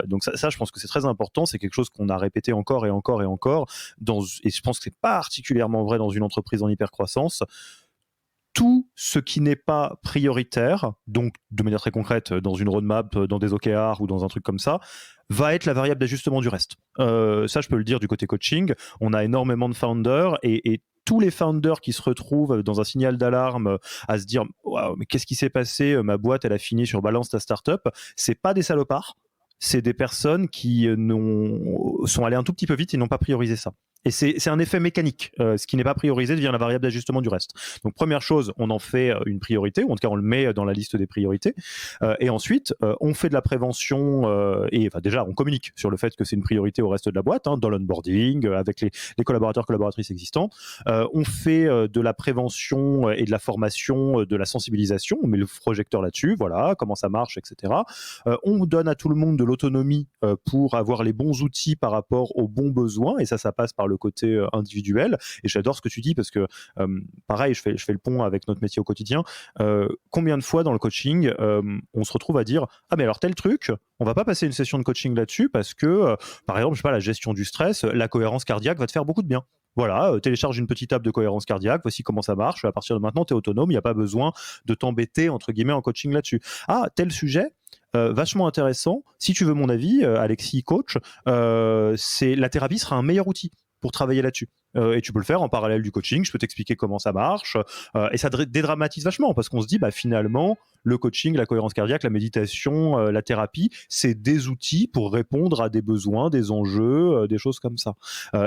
Donc ça, je pense que c'est très important. C'est quelque chose qu'on a répété encore et encore et encore. Et je pense que c'est particulièrement vrai dans une entreprise en hypercroissance. Tout ce qui n'est pas prioritaire, donc de manière très concrète, dans une roadmap, dans des OKR ou dans un truc comme ça, va être la variable d'ajustement du reste. Ça, je peux le dire du côté coaching. On a énormément de founders et tous les founders qui se retrouvent dans un signal d'alarme à se dire waouh, mais qu'est-ce qui s'est passé, ma boîte elle a fini sur balance ta startup, c'est pas des salopards, c'est des personnes qui sont allées un tout petit peu vite et n'ont pas priorisé ça. Et c'est un effet mécanique. Ce qui n'est pas priorisé devient la variable d'ajustement du reste. Donc première chose, on en fait une priorité, ou en tout cas on le met dans la liste des priorités. Et ensuite, on fait de la prévention et enfin, déjà on communique sur le fait que c'est une priorité au reste de la boîte, dans l'onboarding, avec les collaborateurs, collaboratrices existants. On fait de la prévention et de la formation, de la sensibilisation. On met le projecteur là-dessus, voilà, comment ça marche, etc. On donne à tout le monde de l'autonomie pour avoir les bons outils par rapport aux bons besoins, et ça passe par le côté individuel. Et j'adore ce que tu dis parce que pareil, je fais le pont avec notre métier au quotidien. Combien de fois dans le coaching on se retrouve à dire ah mais alors tel truc, on va pas passer une session de coaching là-dessus parce que par exemple, je sais pas, la gestion du stress, la cohérence cardiaque va te faire beaucoup de bien. Voilà, télécharge une petite app de cohérence cardiaque, voici comment ça marche, à partir de maintenant tu es autonome, il n'y a pas besoin de t'embêter entre guillemets en coaching là-dessus. Ah, tel sujet, vachement intéressant, si tu veux mon avis, Alexis coach, c'est la thérapie sera un meilleur outil pour travailler là-dessus. Et tu peux le faire en parallèle du coaching, je peux t'expliquer comment ça marche, et ça dédramatise vachement parce qu'on se dit finalement le coaching, la cohérence cardiaque, la méditation, la thérapie, c'est des outils pour répondre à des besoins, des enjeux, des choses comme ça.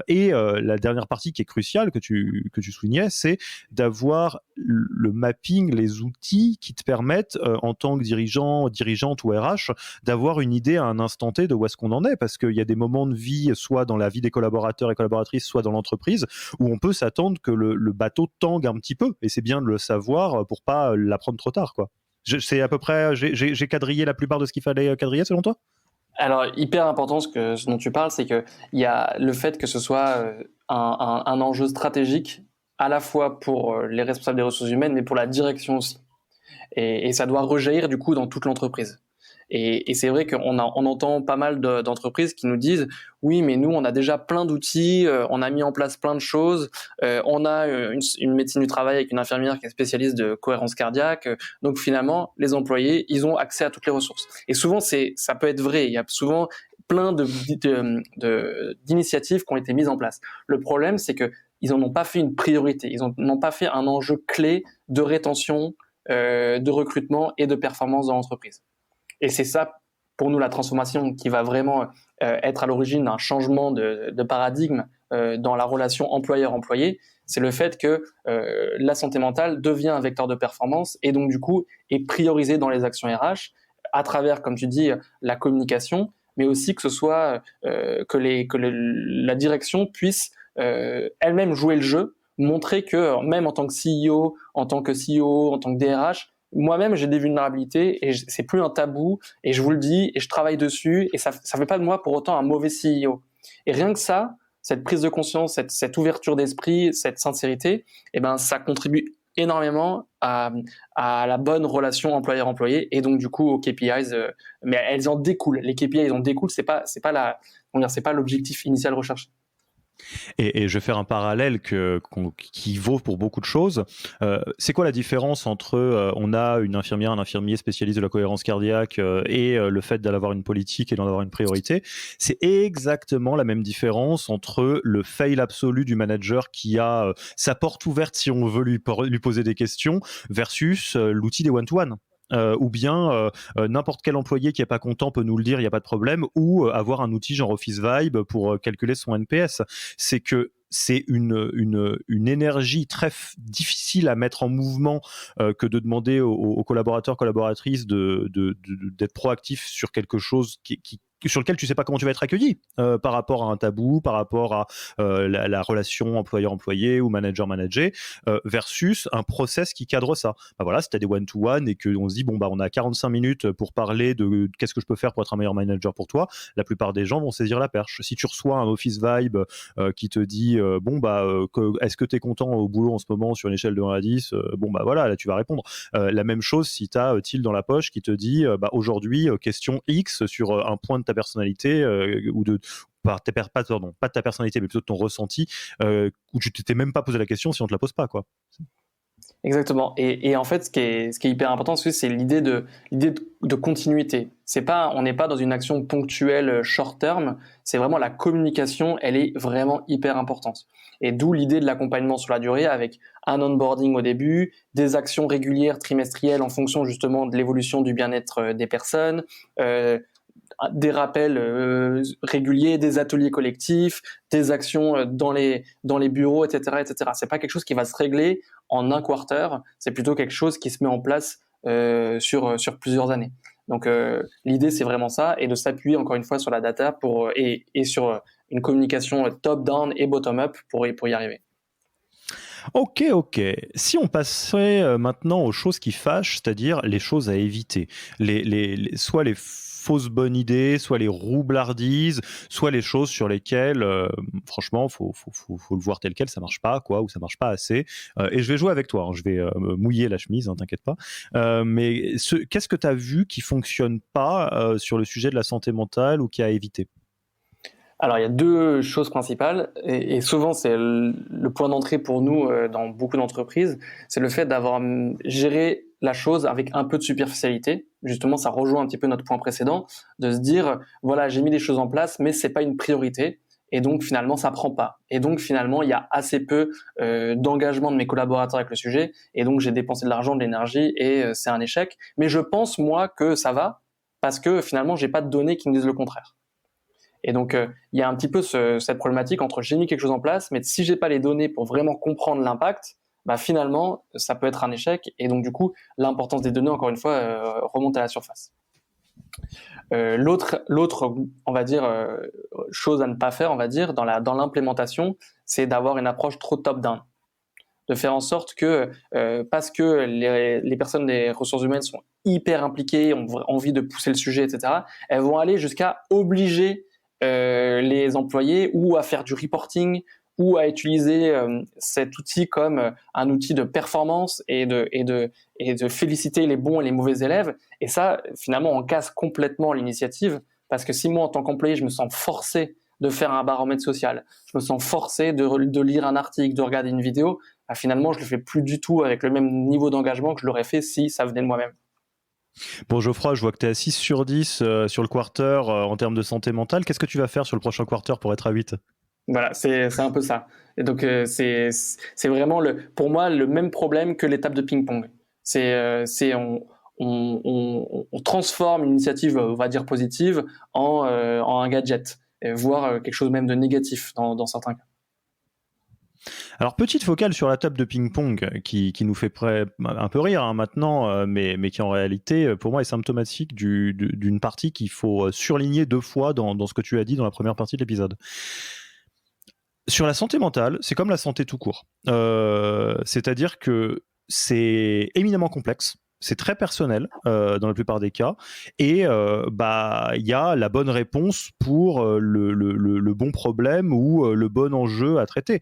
Et la dernière partie qui est cruciale que tu soulignais, c'est d'avoir le mapping, les outils qui te permettent en tant que dirigeant, dirigeante ou RH, d'avoir une idée à un instant T de où est-ce qu'on en est, parce qu'il y a des moments de vie, soit dans la vie des collaborateurs et collaboratrices, soit dans l'entreprise, où on peut s'attendre que le bateau tangue un petit peu, et c'est bien de le savoir pour pas la prendre trop tard, quoi. C'est à peu près, j'ai quadrillé la plupart de ce qu'il fallait quadriller selon toi ? Alors, hyper important ce dont tu parles, c'est qu'il y a le fait que ce soit un enjeu stratégique à la fois pour les responsables des ressources humaines, mais pour la direction aussi. Et ça doit rejaillir du coup dans toute l'entreprise. Et c'est vrai qu'on entend pas mal d'entreprises qui nous disent oui, mais nous on a déjà plein d'outils, on a mis en place plein de choses, on a une médecine du travail avec une infirmière qui est spécialiste de cohérence cardiaque, donc finalement les employés ils ont accès à toutes les ressources. Et souvent ça peut être vrai, il y a souvent plein d'initiatives qui ont été mises en place. Le problème c'est que ils n'en ont pas fait une priorité, ils n'ont pas fait un enjeu clé de rétention, de recrutement et de performance dans l'entreprise. Et c'est ça, pour nous, la transformation qui va vraiment être à l'origine d'un changement de paradigme dans la relation employeur-employé. C'est le fait que la santé mentale devient un vecteur de performance et donc, du coup, est priorisée dans les actions RH à travers, comme tu dis, la communication, mais aussi que ce soit la direction puisse elle-même jouer le jeu, montrer que même en tant que CEO, en tant que DRH, moi-même j'ai des vulnérabilités et c'est plus un tabou et je vous le dis et je travaille dessus et ça fait pas de moi pour autant un mauvais CEO. Et rien que ça, cette prise de conscience, cette ouverture d'esprit, cette sincérité, ça contribue énormément à la bonne relation employeur-employé et donc du coup aux KPIs, mais elles en découlent. Les KPIs ils en découlent, c'est pas l'objectif initial recherché. Et je vais faire un parallèle qui vaut pour beaucoup de choses. C'est quoi la différence entre on a une infirmière, un infirmier spécialiste de la cohérence cardiaque et le fait d'avoir une politique et d'en avoir une priorité? C'est exactement la même différence entre le fail absolu du manager qui a sa porte ouverte si on veut lui poser des questions versus l'outil des one-to-one. Ou bien n'importe quel employé qui n'est pas content peut nous le dire, il n'y a pas de problème, ou avoir un outil genre Office Vibe pour calculer son NPS. C'est que c'est une énergie très difficile à mettre en mouvement que de demander aux collaborateurs, collaboratrices d'être proactifs sur quelque chose qui sur lequel tu sais pas comment tu vas être accueilli par rapport à un tabou, par rapport à la relation employeur-employé ou manager-manager, versus un process qui cadre ça. Bah voilà, si tu as des one-to-one et qu'on se dit, bon, bah, on a 45 minutes pour parler de qu'est-ce que je peux faire pour être un meilleur manager pour toi, la plupart des gens vont saisir la perche. Si tu reçois un office vibe qui te dit, bon, bah, est-ce que tu es content au boulot en ce moment sur une échelle de 1 à 10, bon, bah voilà, là, tu vas répondre. La même chose si tu as Thiel dans la poche qui te dit, bah, aujourd'hui, question X sur un point de ta personnalité ou de pas de ta personnalité, mais plutôt de ton ressenti, où tu t'étais même pas posé la question si on te la pose pas, quoi. Exactement. Et en fait, ce qui est hyper important, c'est l'idée de continuité. On n'est pas dans une action ponctuelle short term. C'est vraiment la communication. Elle est vraiment hyper importante. Et d'où l'idée de l'accompagnement sur la durée avec un onboarding au début, des actions régulières trimestrielles en fonction justement de l'évolution du bien-être des personnes, des rappels réguliers, des ateliers collectifs, des actions dans les bureaux, etc., etc. C'est pas quelque chose qui va se régler en un quarter. C'est plutôt quelque chose qui se met en place sur plusieurs années. Donc l'idée c'est vraiment ça, et de s'appuyer encore une fois sur la data et sur une communication top-down et bottom-up pour y arriver. Ok. Si on passait maintenant aux choses qui fâchent, c'est-à-dire les choses à éviter, soit les fausses bonnes idées, soit les roublardises, soit les choses sur lesquelles, franchement, faut le voir tel quel, ça marche pas, quoi, ou ça marche pas assez. Et je vais jouer avec toi, hein, je vais me mouiller la chemise, hein, t'inquiète pas. Mais qu'est-ce que tu as vu qui fonctionne pas sur le sujet de la santé mentale ou qui a à éviter? Alors, il y a deux choses principales, et souvent c'est le point d'entrée pour nous dans beaucoup d'entreprises, c'est le fait d'avoir géré la chose avec un peu de superficialité. Justement, ça rejoint un petit peu notre point précédent, de se dire, voilà, j'ai mis des choses en place, mais c'est pas une priorité, et donc finalement ça prend pas. Et donc finalement, il y a assez peu d'engagement de mes collaborateurs avec le sujet, et donc j'ai dépensé de l'argent, de l'énergie, et c'est un échec. Mais je pense, moi, que ça va, parce que finalement, j'ai pas de données qui me disent le contraire. Et donc, il y a un petit peu cette problématique entre j'ai mis quelque chose en place, mais si j'ai pas les données pour vraiment comprendre l'impact, bah finalement, ça peut être un échec. Et donc, du coup, l'importance des données, encore une fois, remonte à la surface. L'autre, on va dire, chose à ne pas faire, on va dire, dans l'implémentation, c'est d'avoir une approche trop top-down. De faire en sorte que, parce que les personnes des ressources humaines sont hyper impliquées, ont envie de pousser le sujet, etc., elles vont aller jusqu'à obliger les employés ou à faire du reporting ou à utiliser cet outil comme un outil de performance et de féliciter les bons et les mauvais élèves. Et ça, finalement, on casse complètement l'initiative, parce que si moi, en tant qu'employé, je me sens forcé de faire un baromètre social, je me sens forcé de lire un article, de regarder une vidéo, bah, finalement, je le fais plus du tout avec le même niveau d'engagement que je l'aurais fait si ça venait de moi-même. Bon, Geoffroy, je vois que tu es à 6 sur 10 sur le quarter en termes de santé mentale. Qu'est-ce que tu vas faire sur le prochain quarter pour être à 8? Voilà, c'est un peu ça. Et donc c'est vraiment pour moi le même problème que l'étape de ping-pong. On transforme une initiative, on va dire positive, en un gadget, voire quelque chose même de négatif dans certains cas. Alors, petite focale sur la table de ping-pong qui nous fait un peu rire hein, maintenant, mais qui en réalité, pour moi, est symptomatique d'une partie qu'il faut surligner 2 fois dans ce que tu as dit dans la première partie de l'épisode. Sur la santé mentale, c'est comme la santé tout court. C'est-à-dire que c'est éminemment complexe. C'est très personnel dans la plupart des cas, et il y a la bonne réponse pour le bon problème ou le bon enjeu à traiter.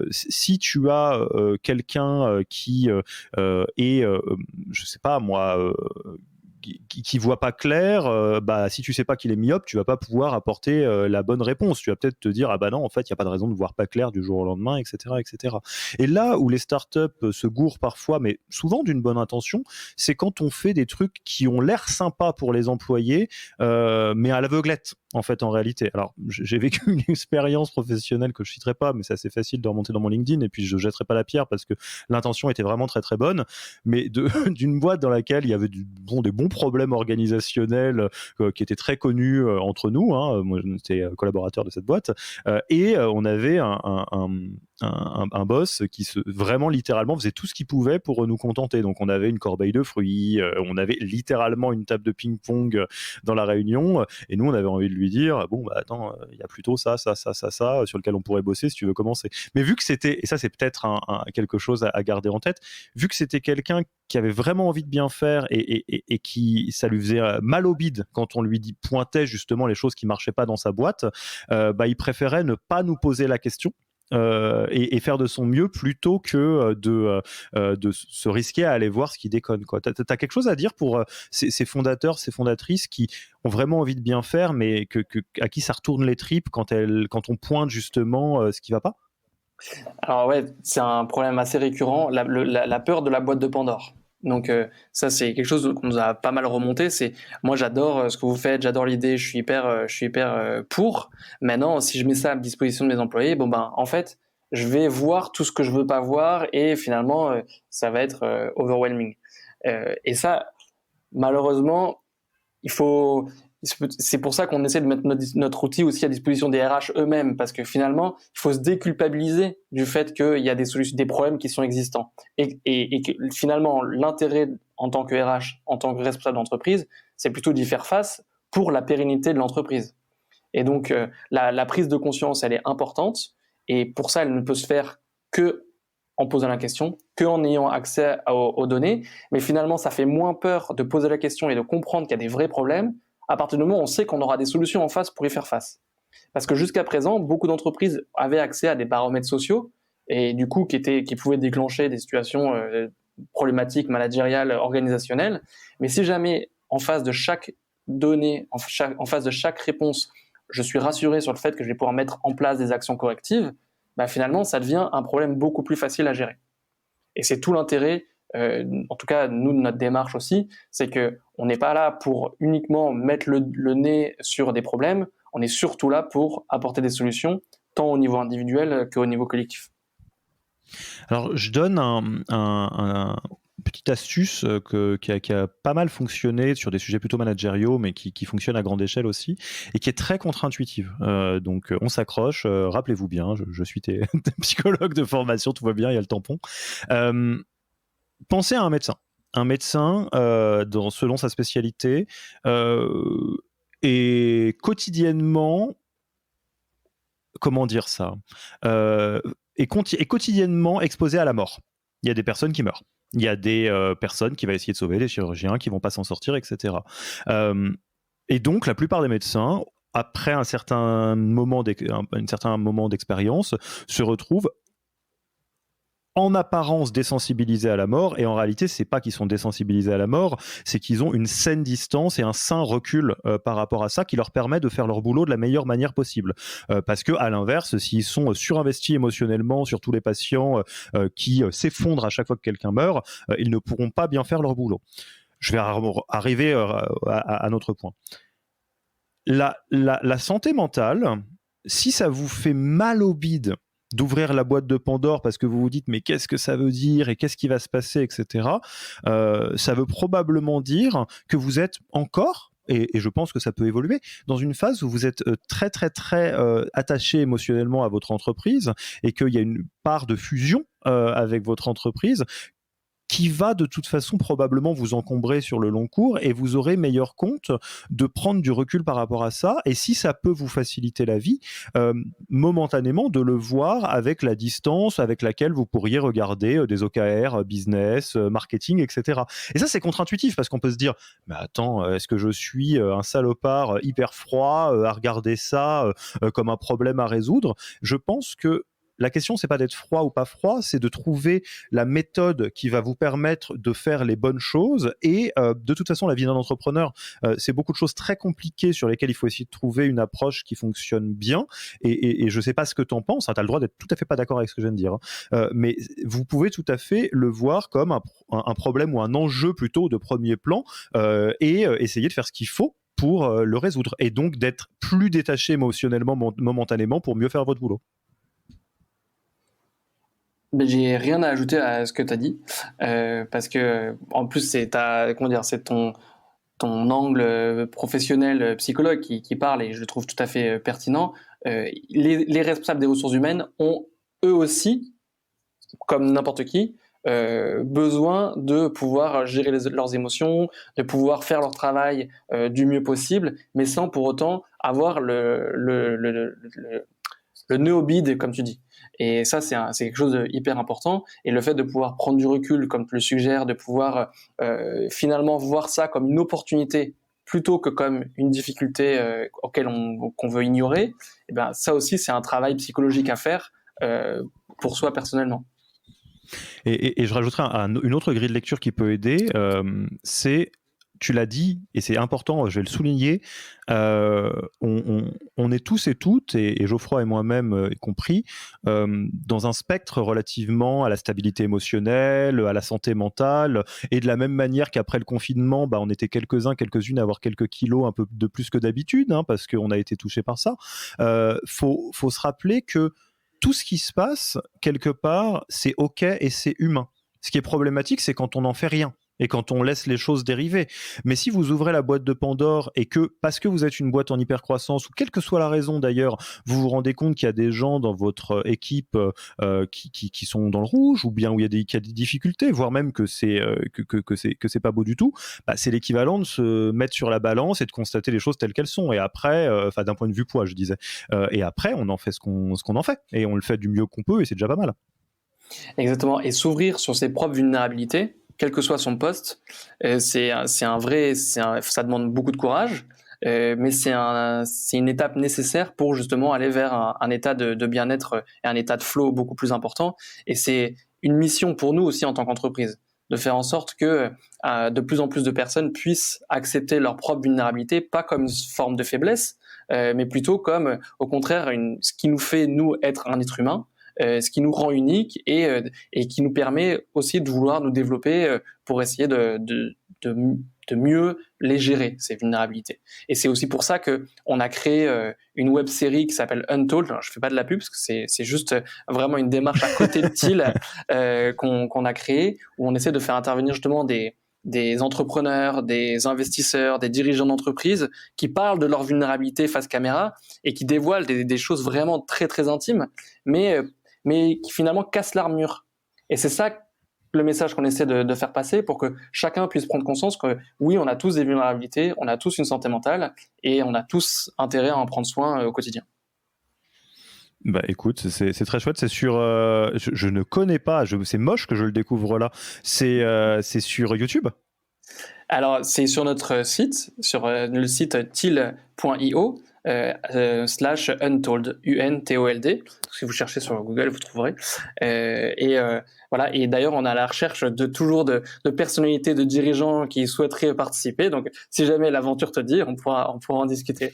Si tu as quelqu'un qui est, je sais pas moi, qui voit pas clair, si tu sais pas qu'il est myope, tu vas pas pouvoir apporter la bonne réponse. Tu vas peut-être te dire ah bah non, en fait il y a pas de raison de voir pas clair du jour au lendemain, etc., etc. Et là où les startups se gourrent parfois, mais souvent d'une bonne intention, c'est quand on fait des trucs qui ont l'air sympas pour les employés, mais à l'aveuglette. En fait, en réalité. Alors, j'ai vécu une expérience professionnelle que je citerai pas, mais c'est assez facile de remonter dans mon LinkedIn, et puis je jetterai pas la pierre parce que l'intention était vraiment très très bonne, mais d'une boîte dans laquelle il y avait des bons problèmes organisationnels qui étaient très connus entre nous. Hein. Moi, j'étais collaborateur de cette boîte, et on avait un un boss qui vraiment littéralement faisait tout ce qu'il pouvait pour nous contenter. Donc on avait une corbeille de fruits, on avait littéralement une table de ping-pong dans la réunion, et nous on avait envie de lui dire bon bah attends, il y a plutôt ça sur lequel on pourrait bosser si tu veux commencer. Mais vu que c'était, et ça c'est peut-être quelque chose à garder en tête, vu que c'était quelqu'un qui avait vraiment envie de bien faire et qui ça lui faisait mal au bide quand on lui pointait justement les choses qui marchaient pas dans sa boîte, bah il préférait ne pas nous poser la question. Et faire de son mieux plutôt que de se risquer à aller voir ce qui déconne, quoi. T'as quelque chose à dire pour ces fondateurs, ces fondatrices qui ont vraiment envie de bien faire, mais à qui ça retourne les tripes quand on pointe justement ce qui va pas? Alors ouais, c'est un problème assez récurrent, la peur de la boîte de Pandore. Donc ça c'est quelque chose qu'on nous a pas mal remonté. C'est moi j'adore ce que vous faites, j'adore l'idée, je suis hyper pour. Maintenant si je mets ça à disposition de mes employés, bon ben en fait je vais voir tout ce que je veux pas voir et finalement ça va être overwhelming. Et ça malheureusement il faut c'est pour ça qu'on essaie de mettre notre outil aussi à disposition des RH eux-mêmes, parce que finalement, il faut se déculpabiliser du fait qu'il y a des solutions, des problèmes qui sont existants. Et que finalement, l'intérêt en tant que RH, en tant que responsable d'entreprise, c'est plutôt d'y faire face pour la pérennité de l'entreprise. Et donc, la prise de conscience, elle est importante, et pour ça, elle ne peut se faire que en posant la question, qu'en ayant accès aux données. Mais finalement, ça fait moins peur de poser la question et de comprendre qu'il y a des vrais problèmes à partir du moment où on sait qu'on aura des solutions en face pour y faire face. Parce que jusqu'à présent, beaucoup d'entreprises avaient accès à des baromètres sociaux et du coup qui pouvaient déclencher des situations problématiques, managériales, organisationnelles. Mais si jamais en face de chaque donnée, en face de chaque réponse, je suis rassuré sur le fait que je vais pouvoir mettre en place des actions correctives, bah finalement, ça devient un problème beaucoup plus facile à gérer. Et c'est tout l'intérêt, en tout cas nous de notre démarche aussi, c'est que on n'est pas là pour uniquement mettre le nez sur des problèmes, on est surtout là pour apporter des solutions, tant au niveau individuel qu'au niveau collectif. Alors je donne un petite astuce qui a pas mal fonctionné sur des sujets plutôt managériaux, mais qui fonctionne à grande échelle aussi, et qui est très contre-intuitive. Donc on s'accroche, rappelez-vous bien, je suis psychologue de formation, tout va bien, il y a le tampon. Pensez à un médecin. Un médecin, selon sa spécialité, est quotidiennement, comment dire ça, est quotidiennement exposé à la mort. Il y a des personnes qui meurent. Il y a des personnes qui vont essayer de sauver, des chirurgiens qui vont pas s'en sortir, etc. Et donc, la plupart des médecins, après un certain moment d'expérience, se retrouvent en apparence désensibilisés à la mort, et en réalité c'est pas qu'ils sont désensibilisés à la mort, c'est qu'ils ont une saine distance et un sain recul par rapport à ça, qui leur permet de faire leur boulot de la meilleure manière possible, parce que à l'inverse, s'ils sont surinvestis émotionnellement sur tous les patients qui s'effondrent à chaque fois que quelqu'un meurt, ils ne pourront pas bien faire leur boulot. Je vais arriver à notre point. La santé mentale, si ça vous fait mal au bide d'ouvrir la boîte de Pandore parce que vous vous dites mais qu'est-ce que ça veut dire et qu'est-ce qui va se passer, etc., ça veut probablement dire que vous êtes encore, et je pense que ça peut évoluer, dans une phase où vous êtes très très très attaché émotionnellement à votre entreprise, et qu'il y a une part de fusion avec votre entreprise qui va de toute façon probablement vous encombrer sur le long cours, et vous aurez meilleur compte de prendre du recul par rapport à ça, et si ça peut vous faciliter la vie, momentanément de le voir avec la distance avec laquelle vous pourriez regarder des OKR, business, marketing, etc. Et ça c'est contre-intuitif, parce qu'on peut se dire mais attends, est-ce que je suis un salopard hyper froid à regarder ça comme un problème à résoudre? Je pense que la question, c'est pas d'être froid ou pas froid, c'est de trouver la méthode qui va vous permettre de faire les bonnes choses. Et de toute façon, la vie d'un entrepreneur, c'est beaucoup de choses très compliquées sur lesquelles il faut essayer de trouver une approche qui fonctionne bien. Et je sais pas ce que tu en penses, hein, tu as le droit d'être tout à fait pas d'accord avec ce que je viens de dire, hein. Mais vous pouvez tout à fait le voir comme un problème ou un enjeu plutôt de premier plan, et essayer de faire ce qu'il faut pour le résoudre. Et donc d'être plus détaché émotionnellement, momentanément, pour mieux faire votre boulot. Mais j'ai rien à ajouter à ce que tu as dit, parce que en plus c'est ton angle professionnel psychologue qui parle, et je le trouve tout à fait pertinent. Les responsables des ressources humaines ont eux aussi, comme n'importe qui, besoin de pouvoir gérer leurs émotions, de pouvoir faire leur travail du mieux possible, mais sans pour autant avoir le nœud au bide, comme tu dis. Et ça, c'est quelque chose de hyper important. Et le fait de pouvoir prendre du recul, comme tu le suggères, de pouvoir finalement voir ça comme une opportunité plutôt que comme une difficulté qu'on veut ignorer, et ben, ça aussi, c'est un travail psychologique à faire pour soi personnellement. Et je rajouterai une autre grille de lecture qui peut aider, c'est, tu l'as dit, et c'est important, je vais le souligner, on est tous et toutes, et Geoffroy et moi-même y compris, dans un spectre relativement à la stabilité émotionnelle, à la santé mentale, et de la même manière qu'après le confinement, on était quelques-unes à avoir quelques kilos un peu de plus que d'habitude, hein, parce qu'on a été touché par ça. Faut se rappeler que tout ce qui se passe, quelque part, c'est OK et c'est humain. Ce qui est problématique, c'est quand on n'en fait rien et quand on laisse les choses dériver. Mais si vous ouvrez la boîte de Pandore et que, parce que vous êtes une boîte en hypercroissance, ou quelle que soit la raison d'ailleurs, vous vous rendez compte qu'il y a des gens dans votre équipe qui sont dans le rouge, ou bien où qu'il y a des difficultés, voire même que c'est pas beau du tout, c'est l'équivalent de se mettre sur la balance et de constater les choses telles qu'elles sont. Et après, d'un point de vue poids, je disais. Et après, on en fait ce qu'on en fait. Et on le fait du mieux qu'on peut, et c'est déjà pas mal. Exactement. Et s'ouvrir sur ses propres vulnérabilités, quel que soit son poste, ça demande beaucoup de courage, mais c'est une étape nécessaire pour justement aller vers un état de bien-être et un état de flow beaucoup plus important. Et c'est une mission pour nous aussi en tant qu'entreprise, de faire en sorte que de plus en plus de personnes puissent accepter leur propre vulnérabilité, pas comme une forme de faiblesse, mais plutôt comme, au contraire, ce qui nous fait, nous, être un être humain, ce qui nous rend unique et qui nous permet aussi de vouloir nous développer pour essayer de mieux les gérer, ces vulnérabilités. Et c'est aussi pour ça qu'on a créé une web série qui s'appelle Untold. Alors, je fais pas de la pub parce que c'est juste vraiment une démarche à côté de Thiel qu'on a créée, où on essaie de faire intervenir justement des entrepreneurs, des investisseurs, des dirigeants d'entreprise qui parlent de leur vulnérabilité face caméra et qui dévoilent des choses vraiment très très intimes, mais qui finalement cassent l'armure. Et c'est ça le message qu'on essaie de faire passer, pour que chacun puisse prendre conscience que oui, on a tous des vulnérabilités, on a tous une santé mentale, et on a tous intérêt à en prendre soin au quotidien. Écoute, c'est très chouette. C'est sur, je ne connais pas, c'est moche que je le découvre là. C'est sur YouTube? Alors, c'est sur notre site, sur le site til.io / untold, UNTOLD. Si vous cherchez sur Google, vous trouverez. Voilà. Et d'ailleurs, on est à la recherche toujours de personnalités, de dirigeants qui souhaiteraient participer. Donc, si jamais l'aventure te dit, on pourra en discuter.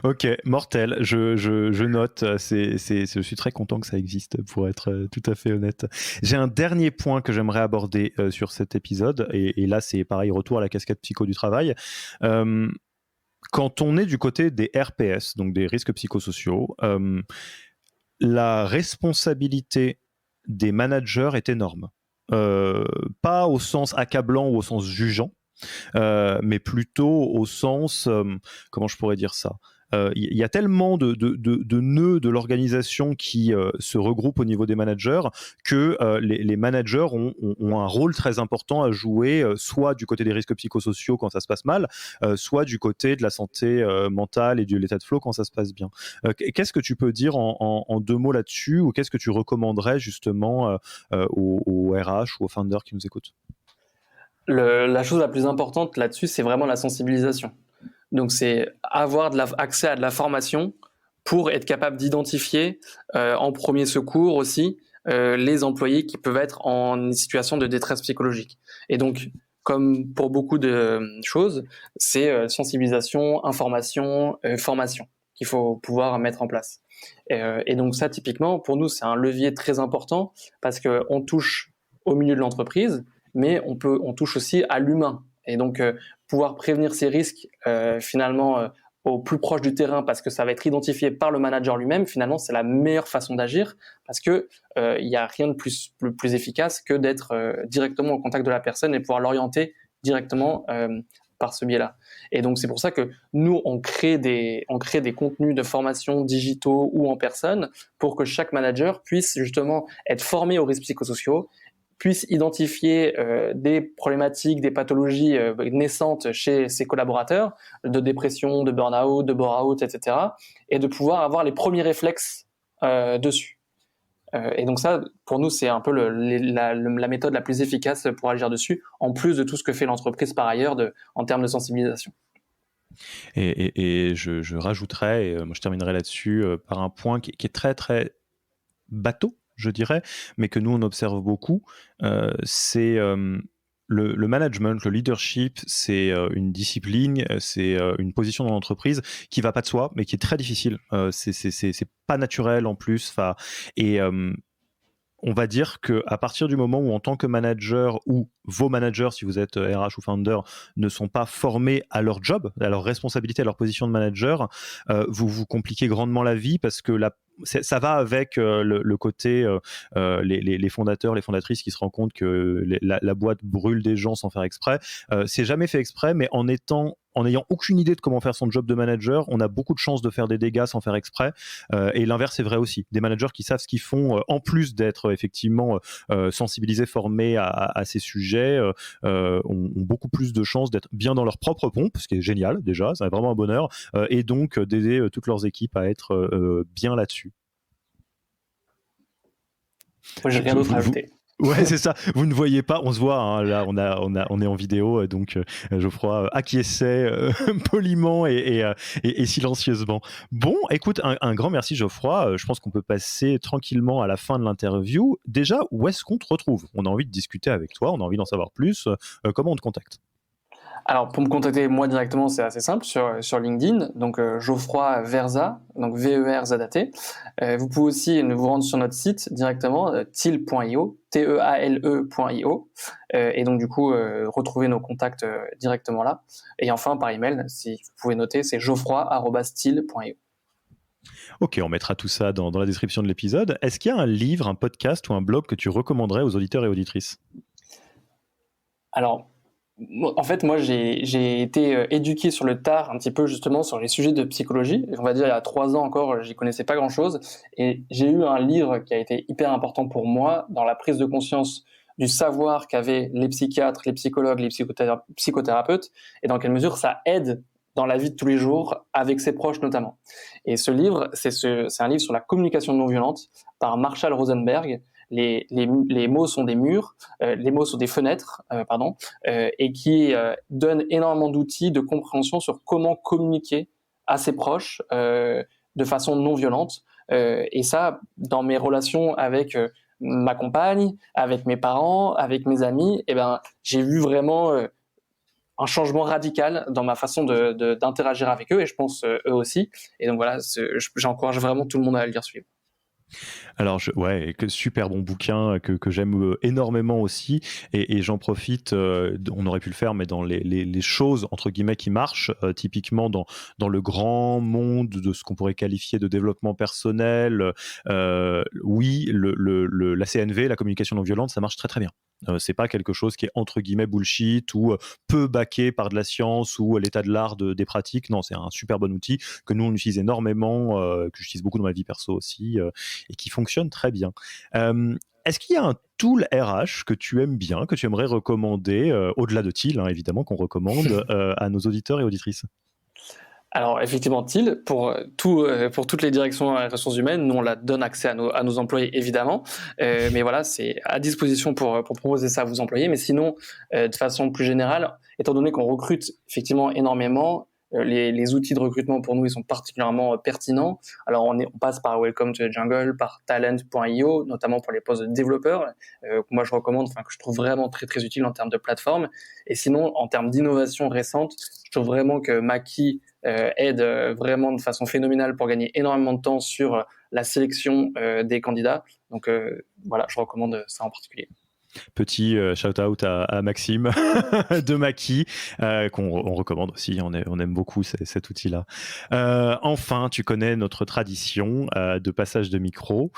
Ok, mortel. Je note. Je suis très content que ça existe, pour être tout à fait honnête. J'ai un dernier point que j'aimerais aborder sur cet épisode. Et là, c'est pareil, retour à la casquette psycho du travail. Quand on est du côté des RPS, donc des risques psychosociaux, la responsabilité des managers est énorme. Pas au sens accablant ou au sens jugeant, mais plutôt au sens, comment je pourrais dire ça, il y a tellement de nœuds de l'organisation qui se regroupent au niveau des managers que les managers ont un rôle très important à jouer, soit du côté des risques psychosociaux quand ça se passe mal, soit du côté de la santé mentale et de l'état de flow quand ça se passe bien. Qu'est-ce que tu peux dire en 2 mots là-dessus, ou qu'est-ce que tu recommanderais justement aux RH ou aux founders qui nous écoutent? La chose la plus importante là-dessus, c'est vraiment la sensibilisation. Donc, c'est avoir accès à de la formation pour être capable d'identifier en premier secours aussi les employés qui peuvent être en situation de détresse psychologique. Et donc, comme pour beaucoup de choses, c'est sensibilisation, information, formation qu'il faut pouvoir mettre en place. Et donc ça, typiquement, pour nous, c'est un levier très important parce qu'on touche au milieu de l'entreprise, mais on touche aussi à l'humain. Et donc, pouvoir prévenir ces risques finalement au plus proche du terrain, parce que ça va être identifié par le manager lui-même, finalement, c'est la meilleure façon d'agir, parce que il n'y a rien de plus efficace que d'être directement au contact de la personne et pouvoir l'orienter directement par ce biais-là. Et donc c'est pour ça que nous on crée des contenus de formation digitaux ou en personne pour que chaque manager puisse justement être formé aux risques psychosociaux, puisse identifier des problématiques, des pathologies naissantes chez ses collaborateurs, de dépression, de burn-out, de bore-out, etc., et de pouvoir avoir les premiers réflexes dessus. Et donc ça, pour nous, c'est un peu la méthode la plus efficace pour agir dessus, en plus de tout ce que fait l'entreprise par ailleurs en termes de sensibilisation. Et je rajouterais, et moi je terminerai là-dessus, par un point qui est très très bateau, je dirais, mais que nous on observe beaucoup, c'est le management, le leadership, c'est une discipline, c'est une position dans l'entreprise qui va pas de soi, mais qui est très difficile. C'est pas naturel en plus. Et on va dire qu'à partir du moment où en tant que manager ou vos managers, si vous êtes RH ou founder, ne sont pas formés à leur job, à leur responsabilité, à leur position de manager, vous vous compliquez grandement la vie parce que ça va avec le côté les fondateurs, les fondatrices qui se rendent compte que la boîte brûle des gens sans faire exprès. C'est jamais fait exprès, mais en n'ayant aucune idée de comment faire son job de manager, on a beaucoup de chances de faire des dégâts sans faire exprès. Et l'inverse est vrai aussi. Des managers qui savent ce qu'ils font, en plus d'être effectivement sensibilisés, formés à ces sujets, ont beaucoup plus de chances d'être bien dans leur propre pompe, ce qui est génial déjà, c'est vraiment un bonheur, et donc d'aider toutes leurs équipes à être bien là-dessus. Moi, j'ai rien d'autre à ajouter. Ouais, c'est ça. Vous ne voyez pas, on se voit. Hein, là, on est en vidéo, donc Geoffroy acquiesçait poliment et silencieusement. Bon, écoute, un grand merci, Geoffroy. Je pense qu'on peut passer tranquillement à la fin de l'interview. Déjà, où est-ce qu'on te retrouve ? On a envie de discuter avec toi, on a envie d'en savoir plus. Comment on te contacte ? Alors, pour me contacter moi directement, c'est assez simple sur LinkedIn. Donc, Geoffroy Verzat, donc V-E-R-Z-A-T. Vous pouvez aussi vous rendre sur notre site directement, teal.io, Teale.io. Et donc, du coup, retrouver nos contacts directement là. Et enfin, par email, si vous pouvez noter, c'est geoffroy@teal.io. Ok, on mettra tout ça dans la description de l'épisode. Est-ce qu'il y a un livre, un podcast ou un blog que tu recommanderais aux auditeurs et auditrices ? Alors, en fait, moi, j'ai été éduqué sur le tard, un petit peu justement sur les sujets de psychologie. On va dire, il y a 3 ans encore, j'y connaissais pas grand-chose. Et j'ai eu un livre qui a été hyper important pour moi dans la prise de conscience du savoir qu'avaient les psychiatres, les psychologues, les psychothérapeutes, et dans quelle mesure ça aide dans la vie de tous les jours, avec ses proches notamment. Et ce livre, c'est un livre sur la communication non violente par Marshall Rosenberg. Les mots sont des murs, les mots sont des fenêtres, et qui donne énormément d'outils de compréhension sur comment communiquer à ses proches de façon non violente. Et ça, dans mes relations avec ma compagne, avec mes parents, avec mes amis, j'ai vu vraiment un changement radical dans ma façon d'interagir avec eux, et je pense eux aussi. Et donc voilà, j'encourage vraiment tout le monde à le lire, ce livre. Alors, super bon bouquin que j'aime énormément aussi. Et j'en profite, on aurait pu le faire, mais dans les choses, entre guillemets, qui marchent, typiquement dans le grand monde de ce qu'on pourrait qualifier de développement personnel, oui, la CNV, la communication non violente, ça marche très très bien. C'est pas quelque chose qui est entre guillemets bullshit ou peu baqué par de la science ou l'état de l'art des pratiques. Non, c'est un super bon outil que nous on utilise énormément, que j'utilise beaucoup dans ma vie perso aussi, et qui fonctionne très bien. Est-ce qu'il y a un tool RH que tu aimes bien, que tu aimerais recommander, au-delà de Teal, hein, évidemment, qu'on recommande à nos auditeurs et auditrices ? Alors effectivement, Teal, pour toutes les directions ressources humaines, nous on la donne accès à nos employés évidemment, mais voilà, c'est à disposition pour proposer ça à vos employés. Mais sinon, de façon plus générale, étant donné qu'on recrute effectivement énormément, les outils de recrutement pour nous ils sont particulièrement pertinents. Alors on passe par Welcome to the Jungle, par Talent.io, notamment pour les postes de développeurs, que moi je recommande, que je trouve vraiment très très utile en termes de plateforme. Et sinon, en termes d'innovation récente, je trouve vraiment que Maki aide vraiment de façon phénoménale pour gagner énormément de temps sur la sélection des candidats. Donc voilà, je recommande ça en particulier. Petit shout-out à Maxime de Maki, qu'on recommande aussi, on aime beaucoup cet outil-là. Enfin, tu connais notre tradition de passage de micro.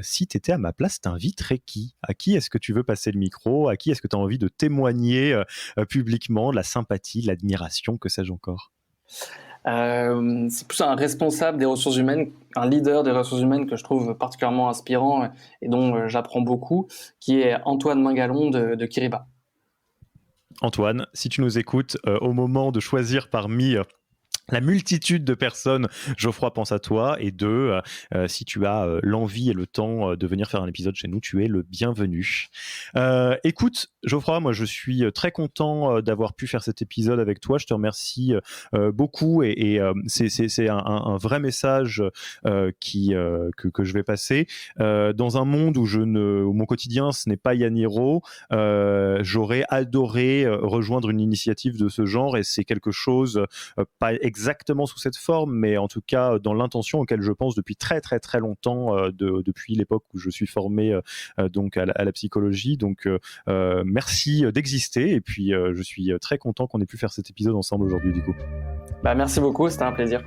Si tu étais à ma place, t'inviterais qui ? À qui est-ce que tu veux passer le micro ? À qui est-ce que tu as envie de témoigner publiquement de la sympathie, de l'admiration, que sais-je encore ? C'est plus un responsable des ressources humaines, un leader des ressources humaines que je trouve particulièrement inspirant et dont j'apprends beaucoup, qui est Antoine Mingalon de Kiriba. Antoine, si tu nous écoutes, au moment de choisir parmi la multitude de personnes, Geoffroy pense à toi. Et deux, si tu as l'envie et le temps de venir faire un épisode chez nous, tu es le bienvenu. Écoute, Geoffroy, moi je suis très content d'avoir pu faire cet épisode avec toi. Je te remercie beaucoup et c'est un vrai message que je vais passer. Dans un monde où mon quotidien ce n'est pas Yaniro, j'aurais adoré rejoindre une initiative de ce genre, et c'est quelque chose pas exactement sous cette forme, mais en tout cas dans l'intention auquel je pense depuis très très très longtemps, depuis l'époque où je suis formé donc à la psychologie. Donc merci d'exister, et puis je suis très content qu'on ait pu faire cet épisode ensemble aujourd'hui du coup. Merci beaucoup, c'était un plaisir.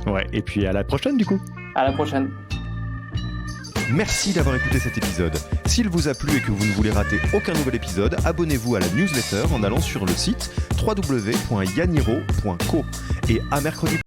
Ouais, et puis à la prochaine du coup. À la prochaine. Merci d'avoir écouté cet épisode. S'il vous a plu et que vous ne voulez rater aucun nouvel épisode, abonnez-vous à la newsletter en allant sur le site www.yaniro.co. Et à mercredi